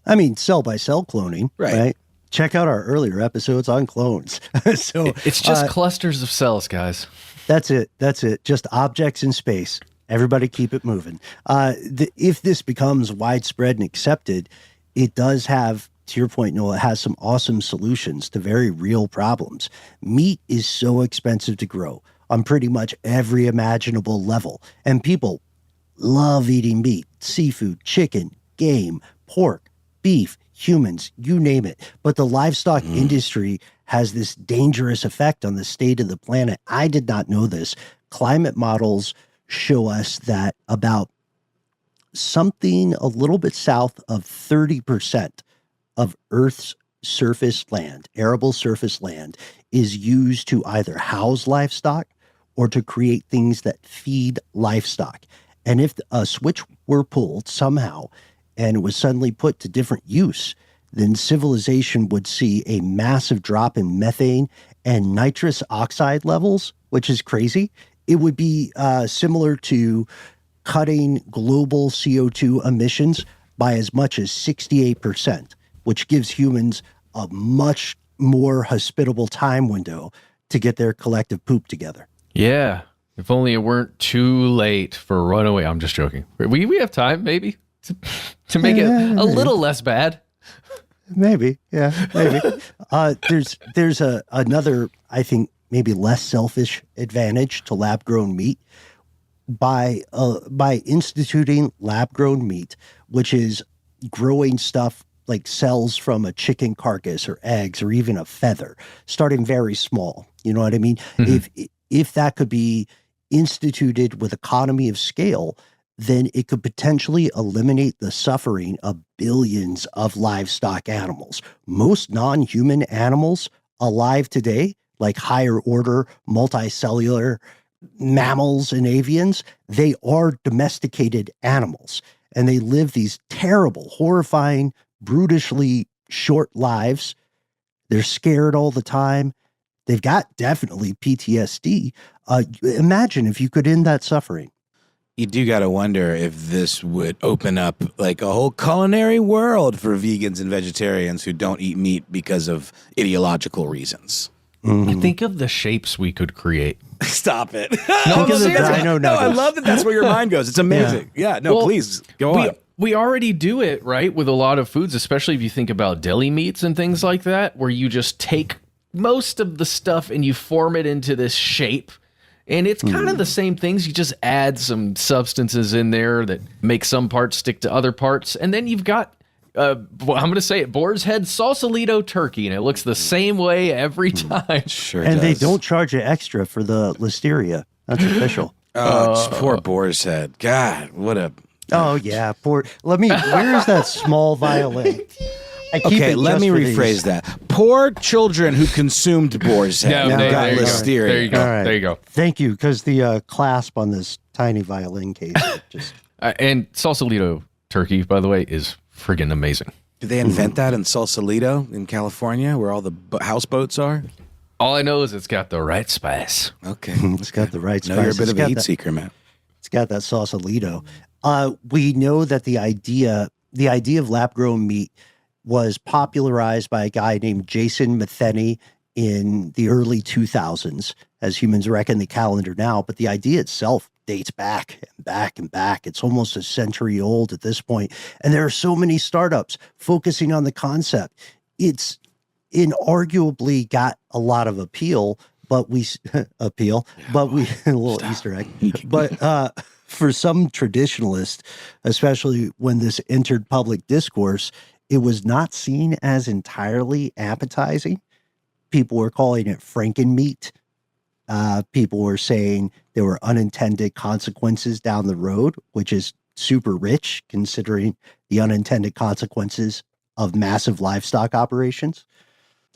I mean, cell by cell cloning, right? Check out our earlier episodes on clones. So it's just clusters of cells, guys. That's it. Just objects in space. Everybody keep it moving. If this becomes widespread and accepted, it does have, to your point, Noel, it has some awesome solutions to very real problems. Meat is so expensive to grow on pretty much every imaginable level. And people love eating meat, seafood, chicken, game, pork, beef, humans, you name it. But the livestock industry has this dangerous effect on the state of the planet. I did not know this. Climate models show us that about something a little bit south of 30% of Earth's surface land, arable surface land, is used to either house livestock or to create things that feed livestock. And if a switch were pulled somehow and it was suddenly put to different use, then civilization would see a massive drop in methane and nitrous oxide levels, which is crazy. It would be similar to cutting global CO2 emissions by as much as 68%, which gives humans a much more hospitable time window to get their collective poop together. Yeah. If only it weren't too late for runaway. I'm just joking. We have time, maybe, to make it a little less bad. Maybe. Yeah, maybe. There's another, I think, maybe less selfish advantage to lab-grown meat. By instituting lab-grown meat, which is growing stuff like cells from a chicken carcass or eggs or even a feather, starting very small. You know what I mean? Mm-hmm. If that could be instituted with economy of scale, then it could potentially eliminate the suffering of billions of livestock animals. Most non-human animals alive today, like higher order multicellular mammals and avians, they are domesticated animals, and they live these terrible, horrifying, brutishly short lives. They're scared all the time. They've got definitely PTSD. Imagine if you could end that suffering. You do got to wonder if this would open up like a whole culinary world for vegans and vegetarians who don't eat meat because of ideological reasons. Mm-hmm. Think of the shapes we could create. Stop it. No, I love that that's where your mind goes. It's amazing. Yeah, please go on. We already do it, right, with a lot of foods, especially if you think about deli meats and things like that, where you just take most of the stuff and you form it into this shape. And it's kind of the same things. You just add some substances in there that make some parts stick to other parts. And then you've got, I'm going to say it, Boar's Head Sausalito turkey. And it looks the same way every time. Sure and does. They don't charge you extra for the listeria. That's official. Poor Boar's Head. God, what a... Oh, yeah. Where is that small violin? Okay, let me rephrase that. Poor children who consumed Boar's Head got listeria. There you go. Right. There you go. Thank you, because the clasp on this tiny violin case just... and Sausalito turkey, by the way, is friggin' amazing. Did they invent that in Sausalito in California, where all the houseboats are? All I know is it's got the right spice. Okay. It's got the right spice. You're a bit of a heat seeker, man. It's got that Sausalito. We know that the idea of lab-grown meat was popularized by a guy named Jason Metheny in the early 2000s, as humans reckon the calendar now. But the idea itself dates back and back and back. It's almost a century old at this point. And there are so many startups focusing on the concept. It's inarguably got a lot of appeal, but a little Easter egg. But for some traditionalists, especially when this entered public discourse, it was not seen as entirely appetizing. People were calling it Frankenmeat. People were saying there were unintended consequences down the road, which is super rich considering the unintended consequences of massive livestock operations.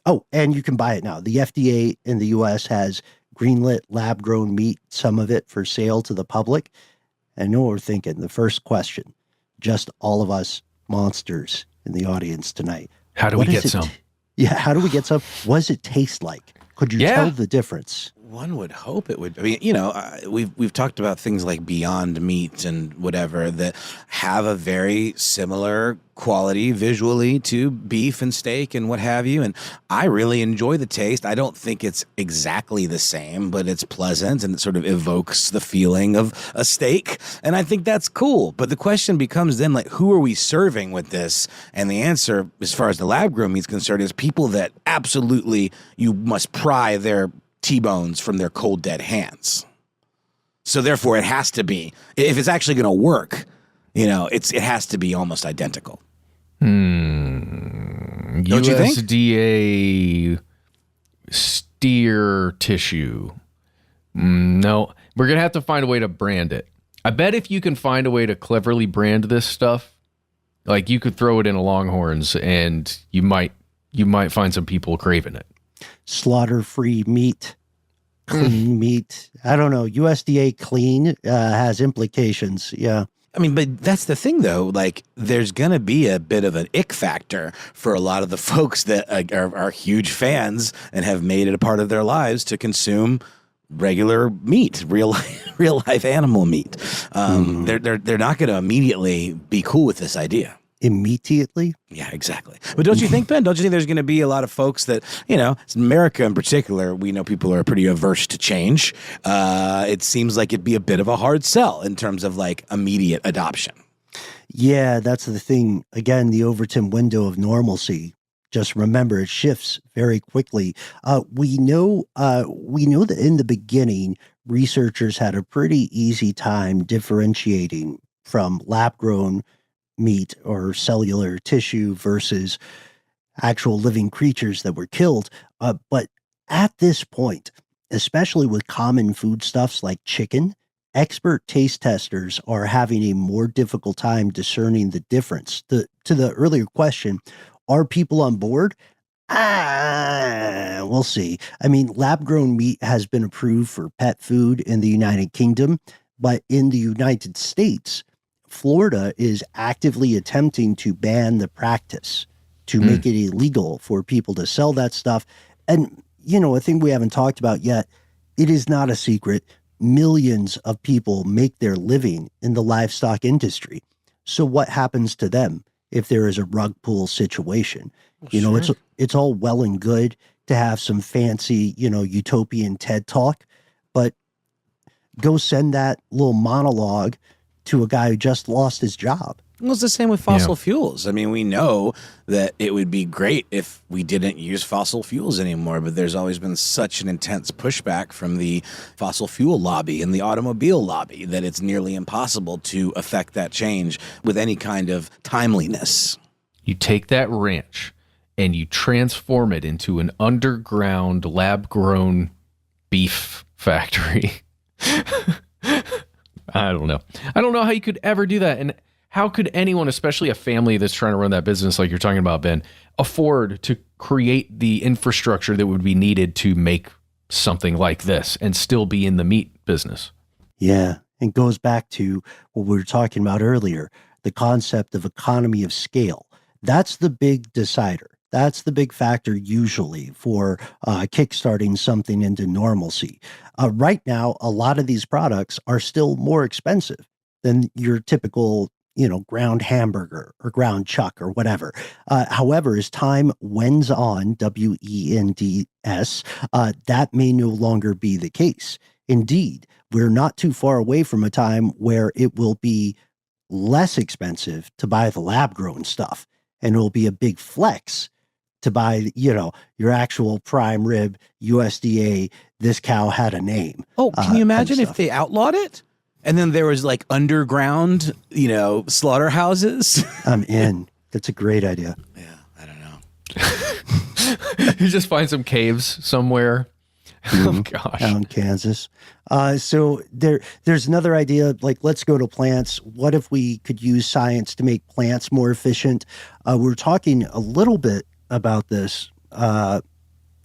Oh, and you can buy it now. The FDA in the U.S. has greenlit lab-grown meat, some of it for sale to the public. And I know what we're thinking. The first question, just all of us monsters in the audience tonight. How do we get some? How do we get some? What does it taste like? Could you tell the difference? One would hope it would. I mean, we've talked about things like Beyond Meat and whatever that have a very similar quality visually to beef and steak and what have you. And I really enjoy the taste. I don't think it's exactly the same, but it's pleasant and it sort of evokes the feeling of a steak. And I think that's cool. But the question becomes then, like, who are we serving with this? And the answer, as far as the lab-grown meat is concerned, is people that absolutely you must pry their T-bones from their cold, dead hands. So therefore, it has to be, if it's actually going to work, it has to be almost identical. Don't USDA you think? Steer tissue. No, we're going to have to find a way to brand it. I bet if you can find a way to cleverly brand this stuff, like you could throw it in a Longhorns and you might find some people craving it. Slaughter-free meat, clean meat. I don't know. USDA clean has implications. Yeah. I mean, but that's the thing, though. Like, there's going to be a bit of an ick factor for a lot of the folks that are huge fans and have made it a part of their lives to consume regular meat, real life animal meat. They're not going to immediately be cool with this idea. immediately. Yeah, exactly. But don't you think, Ben? Don't you think there's going to be a lot of folks that, America in particular, we know people are pretty averse to change. It seems like it'd be a bit of a hard sell in terms of like immediate adoption. Yeah, that's the thing. Again, the Overton window of normalcy. Just remember, it shifts very quickly. We know that in the beginning, researchers had a pretty easy time differentiating from lab-grown meat or cellular tissue versus actual living creatures that were killed. But at this point, especially with common foodstuffs like chicken, expert taste testers are having a more difficult time discerning the difference. To the earlier question, are people on board? We'll see. I mean, lab-grown meat has been approved for pet food in the United Kingdom, but in the United States, Florida is actively attempting to ban the practice, to make it illegal for people to sell that stuff. And, a thing we haven't talked about yet, it is not a secret. Millions of people make their living in the livestock industry. So what happens to them if there is a rug pull situation? Well, sure. It's all well and good to have some fancy, utopian TED talk, but go send that little monologue to a guy who just lost his job. Well, it's the same with fossil fuels. I mean, we know that it would be great if we didn't use fossil fuels anymore, but there's always been such an intense pushback from the fossil fuel lobby and the automobile lobby that it's nearly impossible to affect that change with any kind of timeliness. You take that ranch and you transform it into an underground lab-grown beef factory. I don't know how you could ever do that. And how could anyone, especially a family that's trying to run that business like you're talking about, Ben, afford to create the infrastructure that would be needed to make something like this and still be in the meat business? Yeah, it goes back to what we were talking about earlier, the concept of economy of scale. That's the big decider. That's the big factor usually for kickstarting something into normalcy. Right now, a lot of these products are still more expensive than your typical ground hamburger or ground chuck or whatever. However, as time wends on, WENDS, that may no longer be the case. Indeed, we're not too far away from a time where it will be less expensive to buy the lab-grown stuff, and it will be a big flex to buy, your actual prime rib USDA, this cow had a name. Oh, can you imagine if they outlawed it? And then there was like underground, slaughterhouses. I'm in. That's a great idea. Yeah, I don't know. You just find some caves somewhere. Oh gosh. Out in Kansas. So there's another idea, like, let's go to plants. What if we could use science to make plants more efficient? We're talking a little bit about this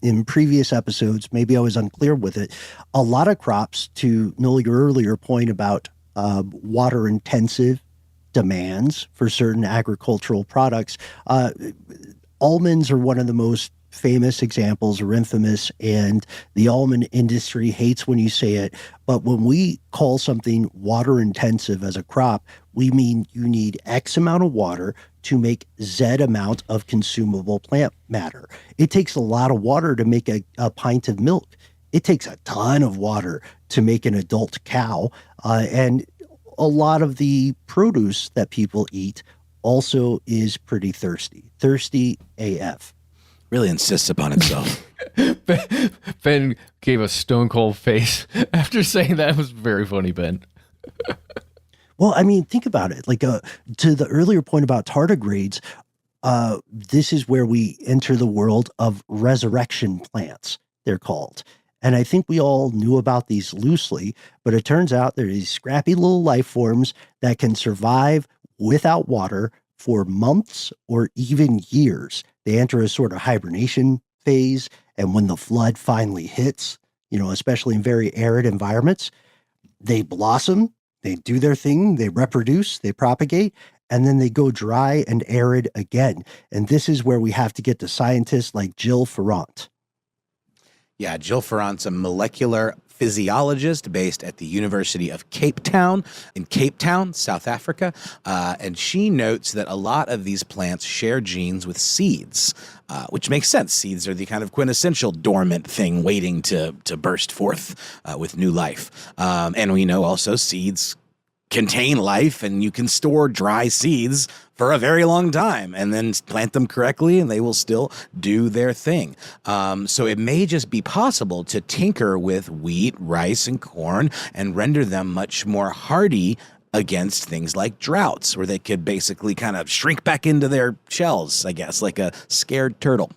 in previous episodes. Maybe I was unclear with it. A lot of crops, to Noel, your earlier point about water intensive demands for certain agricultural products. Almonds are one of the most famous examples, or infamous, and the almond industry hates when you say it. But when we call something water intensive as a crop, we mean you need X amount of water to make Z amount of consumable plant matter. It takes a lot of water to make a pint of milk. It takes a ton of water to make an adult cow. And a lot of the produce that people eat also is pretty thirsty. Thirsty AF. Really insists upon itself. Ben gave a stone cold face after saying that. It was very funny, Ben. Well, I mean, think about it. Like, to the earlier point about tardigrades, this is where we enter the world of resurrection plants, they're called. And I think we all knew about these loosely, but it turns out there are these scrappy little life forms that can survive without water for months or even years. They enter a sort of hibernation phase, and when the flood finally hits, especially in very arid environments, they blossom, they do their thing, they reproduce, they propagate, and then they go dry and arid again. And this is where we have to get to scientists like Jill Ferrant. Yeah, Jill Ferrant's a molecular physiologist based at the University of Cape Town in Cape Town, South Africa. And she notes that a lot of these plants share genes with seeds, which makes sense. Seeds are the kind of quintessential dormant thing waiting to burst forth with new life. And we know also seeds contain life, and you can store dry seeds for a very long time and then plant them correctly and they will still do their thing. So it may just be possible to tinker with wheat, rice, and corn and render them much more hardy against things like droughts, where they could basically kind of shrink back into their shells, I guess, like a scared turtle.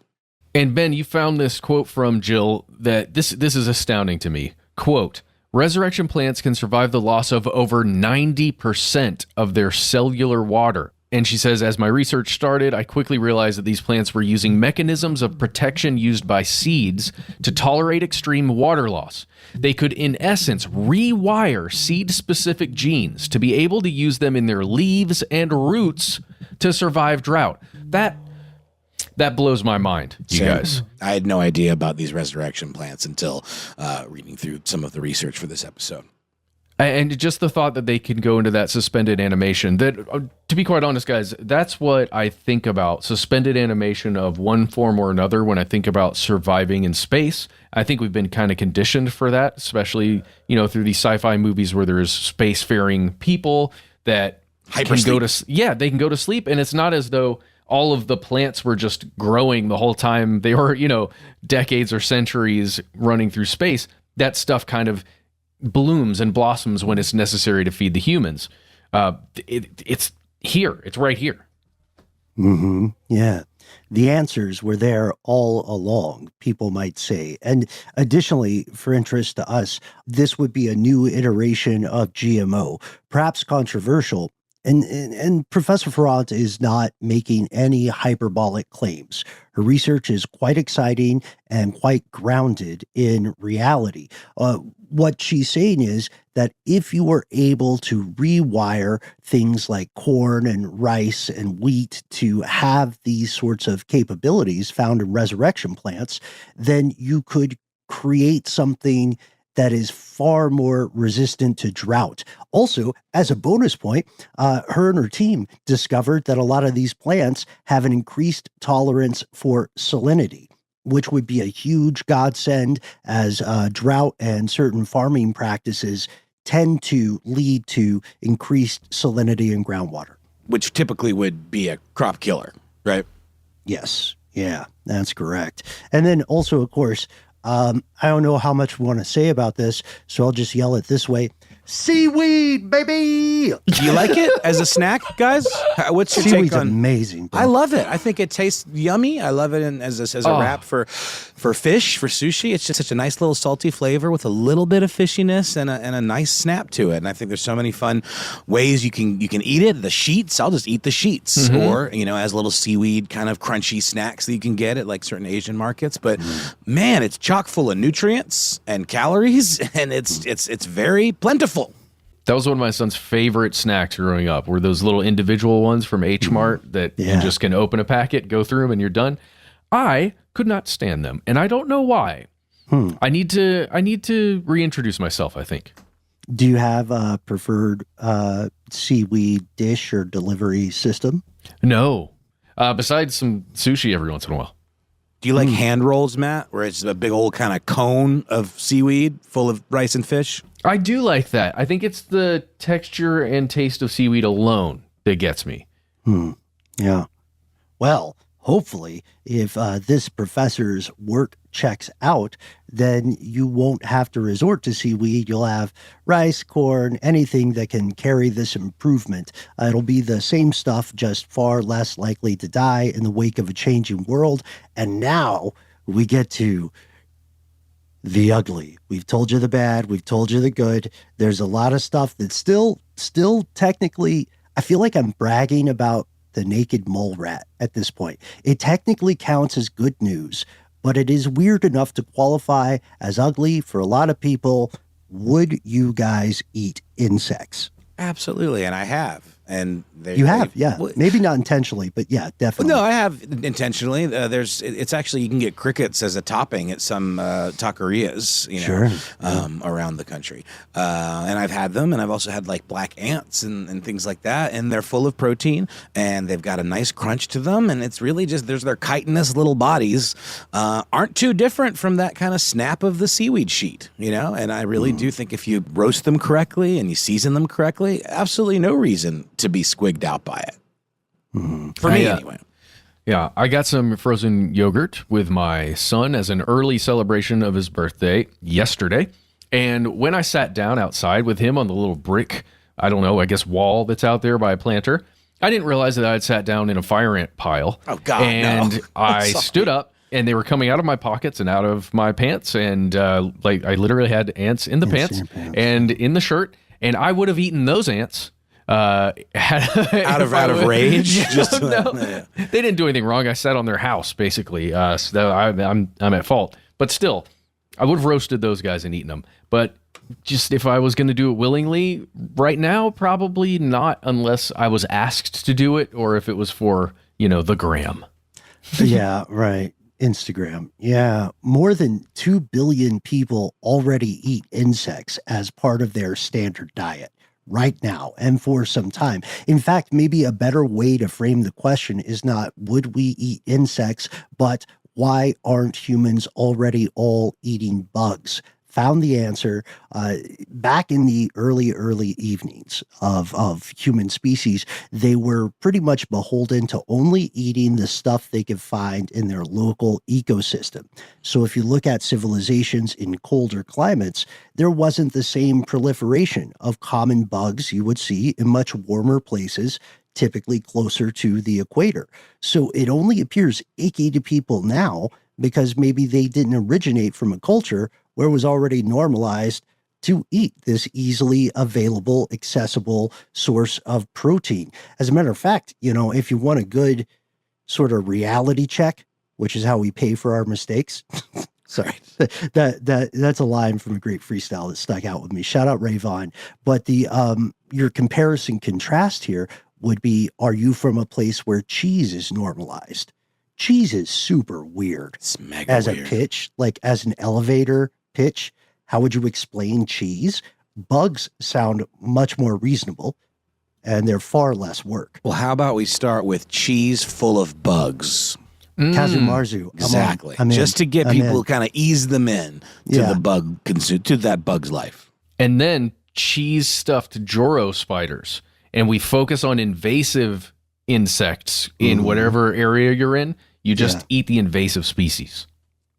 And Ben, you found this quote from Jill that this is astounding to me. Quote, resurrection plants can survive the loss of over 90% of their cellular water. And she says, as my research started, I quickly realized that these plants were using mechanisms of protection used by seeds to tolerate extreme water loss. They could, in essence, rewire seed-specific genes to be able to use them in their leaves and roots to survive drought. That blows my mind, you guys. I had no idea about these resurrection plants until reading through some of the research for this episode. And just the thought that they can go into that suspended animation, that, to be quite honest, guys, that's what I think about, suspended animation of one form or another when I think about surviving in space. I think we've been kind of conditioned for that, especially, through these sci-fi movies where there's spacefaring people that can go to, they can go to sleep. And it's not as though all of the plants were just growing the whole time. They were, decades or centuries running through space. That stuff kind of blooms and blossoms when it's necessary to feed the humans. It's here. It's right here. Mm-hmm. Yeah. The answers were there all along, people might say. And additionally, for interest to us, this would be a new iteration of GMO, perhaps controversial. And Professor Ferrant is not making any hyperbolic claims. Her research is quite exciting and quite grounded in reality. What she's saying is that if you were able to rewire things like corn and rice and wheat to have these sorts of capabilities found in resurrection plants, then you could create something that is far more resistant to drought. Also, as a bonus point, her and her team discovered that a lot of these plants have an increased tolerance for salinity, which would be a huge godsend as drought and certain farming practices tend to lead to increased salinity in groundwater. Which typically would be a crop killer, right? Yes. Yeah, that's correct. And then also, of course, I don't know how much we want to say about this, so I'll just yell it this way. Seaweed, baby! Do you like it as a snack, guys? What's your Seaweed's take on? Amazing. Bro. I love it. I think it tastes yummy. I love it as a wrap for fish, for sushi. It's just such a nice little salty flavor with a little bit of fishiness and a nice snap to it. And I think there's so many fun ways you can eat it. The sheets, I'll just eat the sheets, or as little seaweed kind of crunchy snacks that you can get at like certain Asian markets. But man, it's chock full of nutrients and calories, and it's very plentiful. That was one of my son's favorite snacks growing up, were those little individual ones from H Mart that you just can open a packet, go through them, and you're done. I could not stand them, and I don't know why. I need to reintroduce myself, I think. Do you have a preferred seaweed dish or delivery system? No. Besides some sushi every once in a while. Do you like hand rolls, Matt, where it's a big old kind of cone of seaweed full of rice and fish? I do like that. I think it's the texture and taste of seaweed alone that gets me. Yeah. Well, hopefully, if this professor's work checks out, then you won't have to resort to seaweed. You'll have rice, corn, anything that can carry this improvement. It'll be the same stuff, just far less likely to die in the wake of a changing world. And now we get to the ugly. We've told you the bad. We've told you the good. There's a lot of stuff that's still technically, I feel like I'm bragging about the naked mole rat at this point. It technically counts as good news, but it is weird enough to qualify as ugly for a lot of people. Would you guys eat insects? Absolutely, and I have. And you have, yeah. Maybe not intentionally, but yeah, definitely. No, I have intentionally. It's actually, you can get crickets as a topping at some taquerias, around the country. And I've had them, and I've also had like black ants and things like that. And they're full of protein, and they've got a nice crunch to them. And it's really just, their chitinous little bodies aren't too different from that kind of snap of the seaweed sheet, And I really do think if you roast them correctly and you season them correctly, absolutely no reason to be squigged out by it. For me, anyway. Yeah, I got some frozen yogurt with my son as an early celebration of his birthday yesterday. And when I sat down outside with him on the little brick, wall that's out there by a planter, I didn't realize that I had sat down in a fire ant pile. Oh, God, and no. I stood up, and they were coming out of my pockets and out of my pants. And I literally had ants in the pants and in the shirt. And I would have eaten those ants. Out of rage. They didn't do anything wrong. I sat on their house basically. So I'm at fault. But still, I would have roasted those guys and eaten them. But just if I was going to do it willingly right now, probably not, unless I was asked to do it or if it was for the gram. Yeah, right. Instagram. Yeah, more than 2 billion people already eat insects as part of their standard diet. Right now and for some time. In fact, maybe a better way to frame the question is not would we eat insects, but why aren't humans already all eating bugs? Found the answer back in the early evenings of human species. They were pretty much beholden to only eating the stuff they could find in their local ecosystem. So if you look at civilizations in colder climates, there wasn't the same proliferation of common bugs you would see in much warmer places, typically closer to the equator. So it only appears icky to people now because maybe they didn't originate from a culture where it was already normalized to eat this easily available, accessible source of protein. As a matter of fact, if you want a good sort of reality check, which is how we pay for our mistakes. Sorry, that's a line from a great freestyle that stuck out with me. Shout out Ray Vaughn. But your comparison contrast here would be, are you from a place where cheese is normalized? Cheese is super weird. It's mega as weird. A pitch, like as an elevator pitch. How would you explain cheese? Bugs sound much more reasonable, and they're far less work. Well, how about we start with cheese full of bugs? Kazumarzu. Exactly. Just to get people, kind of ease them in to to that bug's life. And then cheese stuffed Joro spiders. And we focus on invasive insects in whatever area you're in. You just eat the invasive species.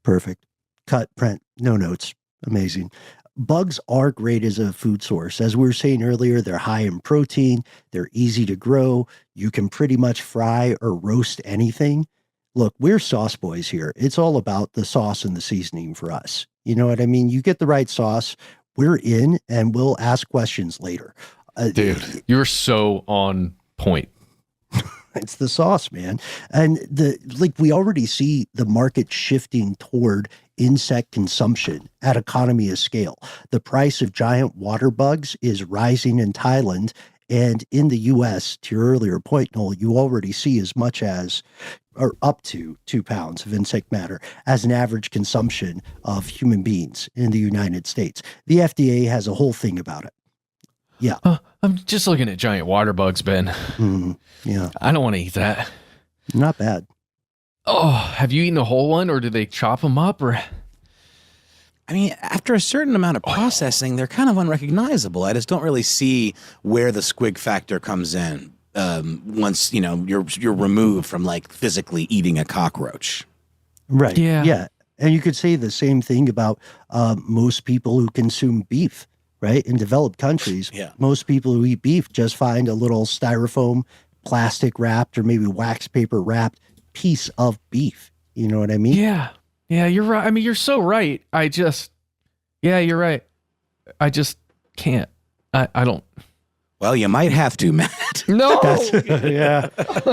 Perfect. Cut, print, no notes. Amazing. Bugs are great as a food source. As we were saying earlier, they're high in protein. They're easy to grow. You can pretty much fry or roast anything. Look, we're sauce boys here. It's all about the sauce and the seasoning for us. You know what I mean? You get the right sauce, we're in, and we'll ask questions later. Dude, you're so on point. It's the sauce, man. And we already see the market shifting toward insect consumption at economy of scale. The price of giant water bugs is rising in Thailand. And in the US, to your earlier point, Noel, you already see as much as, or up to 2 pounds of insect matter as an average consumption of human beings in the United States. The FDA has a whole thing about it. Yeah. I'm just looking at giant water bugs, Ben. Yeah. I don't want to eat that. Not bad. Oh, have you eaten a whole one, or do they chop them up? Or I mean, after a certain amount of processing, they're kind of unrecognizable. I just don't really see where the squig factor comes in once you're removed from like physically eating a cockroach. Right. Yeah. Yeah. And you could say the same thing about most people who consume beef. Right? In developed countries, most people who eat beef just find a little styrofoam, plastic wrapped, or maybe wax paper wrapped piece of beef. You know what I mean? Yeah. Yeah, you're right. I mean, you're so right. You're right. I just can't. I don't. Well, you might have to, Matt. No. Yeah.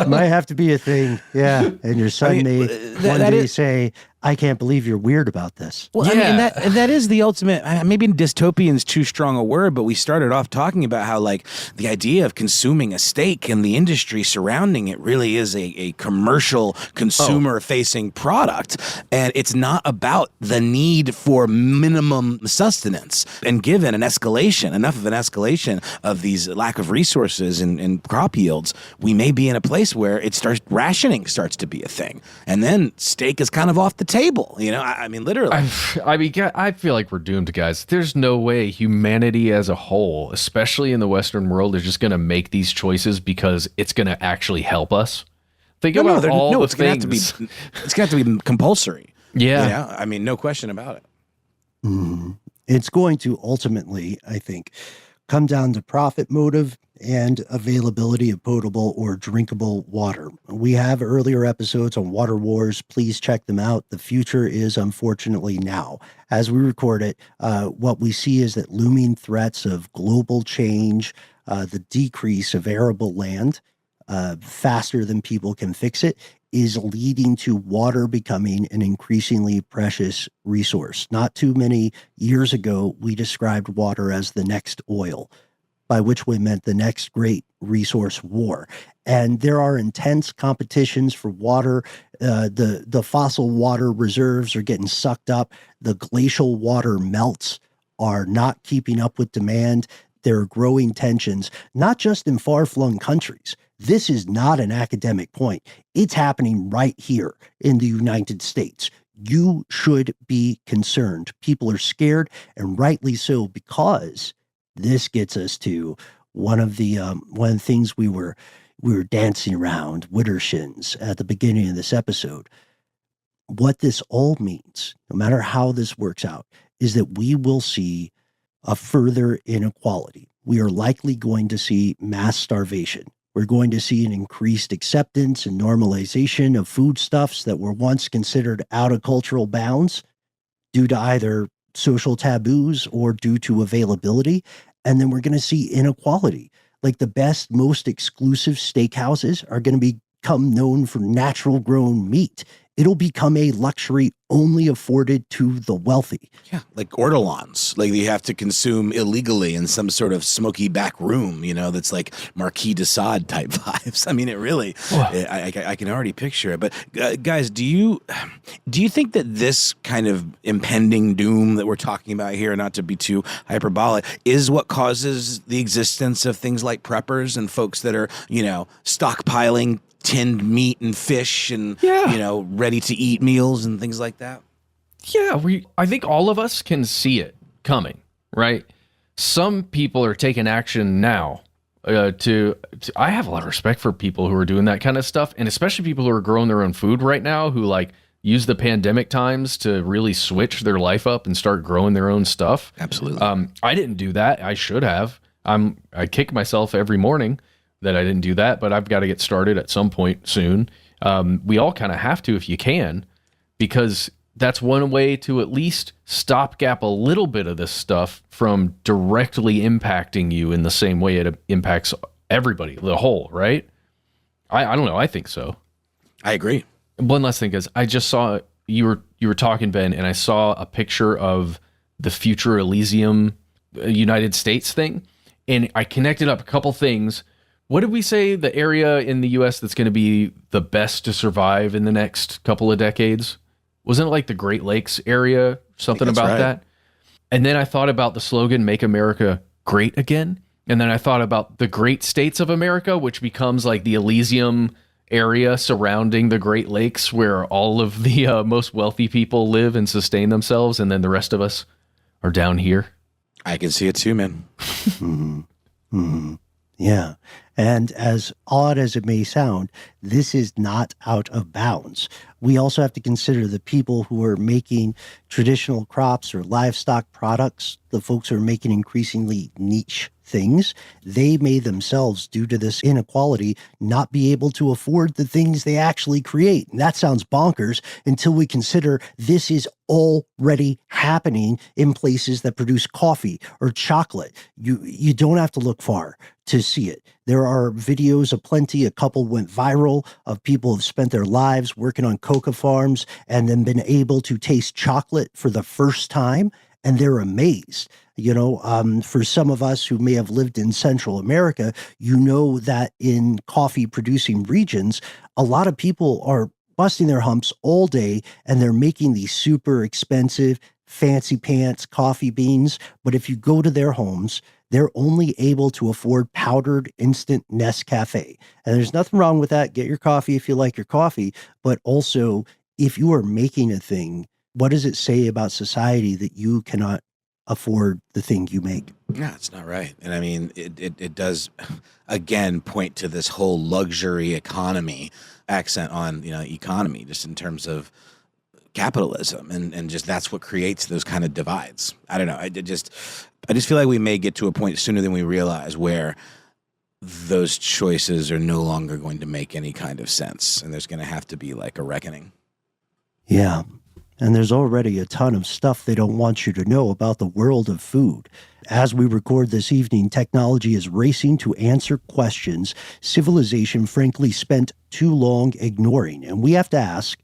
Might have to be a thing. Yeah. And your son may one day say, I can't believe you're weird about this. Well, I mean, that is the ultimate, maybe dystopian is too strong a word, but we started off talking about how, like, the idea of consuming a steak and the industry surrounding it really is a commercial, consumer-facing product. And it's not about the need for minimum sustenance. And given enough of an escalation of these lack of resources and crop yields, we may be in a place where rationing starts to be a thing. And then steak is kind of off the table, I mean, literally. I feel like we're doomed, guys. There's no way humanity as a whole, especially in the Western world, is just going to make these choices because it's going to actually help us. Think about all the things. It's going to have to be compulsory. Yeah. I mean, no question about it. It's going to ultimately, I think, come down to profit motive and availability of potable or drinkable water. We have earlier episodes on water wars. Please check them out. The future is unfortunately now. As we record it, what we see is that looming threats of global change, the decrease of arable land faster than people can fix it, is leading to water becoming an increasingly precious resource. Not too many years ago, we described water as the next oil, by which we meant the next great resource war. And there are intense competitions for water. The fossil water reserves are getting sucked up. The glacial water melts are not keeping up with demand. There are growing tensions, not just in far-flung countries. This is not an academic point. It's happening right here in the United States. You should be concerned. People are scared, and rightly so, because this gets us to one of the things we were dancing around, widdershins, at the beginning of this episode. What this all means, no matter how this works out, is that we will see a further inequality. We are likely going to see mass starvation. We're going to see an increased acceptance and normalization of foodstuffs that were once considered out of cultural bounds due to either social taboos or due to availability. And then we're going to see inequality. Like the best, most exclusive steakhouses are going to become known for natural grown meat. It'll become a luxury only afforded to the wealthy. Yeah, like ortolans, like you have to consume illegally in some sort of smoky back room, that's like Marquis de Sade type vibes. I mean, it really, I can already picture it. But guys, do you think that this kind of impending doom that we're talking about here, not to be too hyperbolic, is what causes the existence of things like preppers and folks that are, stockpiling tinned meat and fish and, ready to eat meals and things like that? Yeah, I think all of us can see it coming, right? Some people are taking action now. I have a lot of respect for people who are doing that kind of stuff, and especially people who are growing their own food right now, who use the pandemic times to really switch their life up and start growing their own stuff. Absolutely. I didn't do that. I should have. I kick myself every morning that I didn't do that, but I've got to get started at some point soon. We all kind of have to if you can, because that's one way to at least stopgap a little bit of this stuff from directly impacting you in the same way it impacts everybody, the whole, right? I don't know. I think so. I agree. One last thing is, I just saw you were talking, Ben, and I saw a picture of the future Elysium United States thing, and I connected up a couple things. What did we say the area in the U.S. that's going to be the best to survive in the next couple of decades? Wasn't it like the Great Lakes area? Something about right. that? And then I thought about the slogan, Make America Great Again. And then I thought about the great states of America, which becomes like the Elysium area surrounding the Great Lakes, where all of the most wealthy people live and sustain themselves. And then the rest of us are down here. I can see it too, man. Mm-hmm. Mm-hmm. Yeah. And as odd as it may sound, this is not out of bounds. We also have to consider the people who are making traditional crops or livestock products, the folks who are making increasingly niche things. They may themselves, due to this inequality, not be able to afford the things they actually create. And that sounds bonkers until we consider this is already happening happening in places that produce coffee or chocolate. You don't have to look far to see it. There are videos aplenty. A couple went viral of people who've spent their lives working on cocoa farms and then been able to taste chocolate for the first time, and they're amazed. For some of us who may have lived in Central America, you know that in coffee producing regions, a lot of people are busting their humps all day and they're making these super expensive, fancy pants coffee beans. But if you go to their homes, they're only able to afford powdered instant Nescafe. And there's nothing wrong with that. Get your coffee if you like your coffee. But also, if you are making a thing, what does it say about society that you cannot afford the thing you make? Yeah, it's not right. And I mean, it does, again, point to this whole luxury economy accent on, economy, just in terms of capitalism. And just that's what creates those kind of divides. I don't know. I just feel like we may get to a point sooner than we realize where those choices are no longer going to make any kind of sense. And there's going to have to be like a reckoning. Yeah. And there's already a ton of stuff they don't want you to know about the world of food. As we record this evening, technology is racing to answer questions civilization frankly spent too long ignoring. And we have to ask,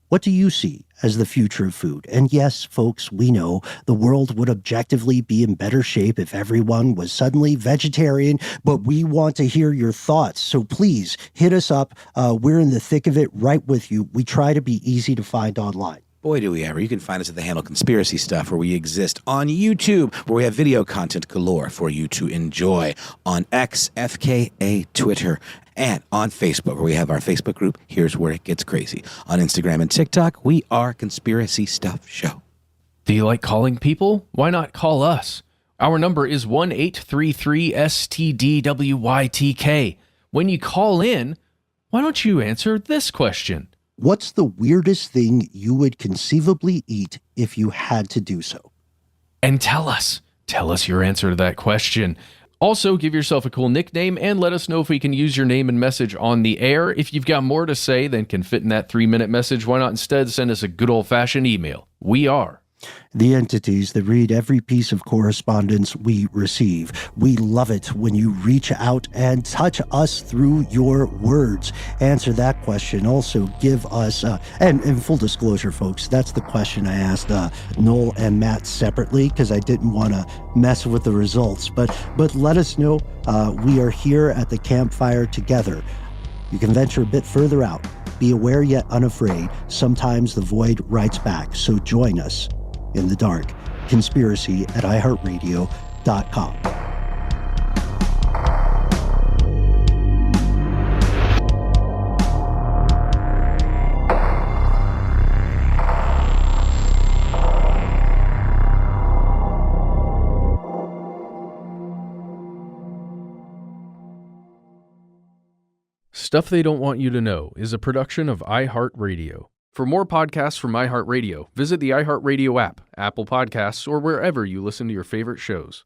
what do you see as the future of food? And yes, folks, we know the world would objectively be in better shape if everyone was suddenly vegetarian, but we want to hear your thoughts. So please hit us up. We're in the thick of it right with you. We try to be easy to find online. Boy, do we ever. You can find us at the handle Conspiracy Stuff, where we exist on YouTube, where we have video content galore for you to enjoy, on X, FKA, Twitter, and on Facebook, where we have our Facebook group, Here's Where It Gets Crazy. On Instagram and TikTok, we are Conspiracy Stuff Show. Do you like calling people? Why not call us? Our number is 1-833-STDWYTK. When you call in, why don't you answer this question? What's the weirdest thing you would conceivably eat if you had to do so? And tell us your answer to that question. Also, give yourself a cool nickname and let us know if we can use your name and message on the air. If you've got more to say than can fit in that 3-minute message, why not instead send us a good old-fashioned email? We are the entities that read every piece of correspondence we receive. We love it when you reach out and touch us through your words. Answer that question. Also give us, and full disclosure, folks, that's the question I asked Noel and Matt separately because I didn't want to mess with the results. But let us know. We are here at the campfire together. You can venture a bit further out. Be aware yet unafraid. Sometimes the void writes back. So join us in the dark. Conspiracy at iHeartRadio.com. Stuff They Don't Want You to Know is a production of iHeartRadio. For more podcasts from iHeartRadio, visit the iHeartRadio app, Apple Podcasts, or wherever you listen to your favorite shows.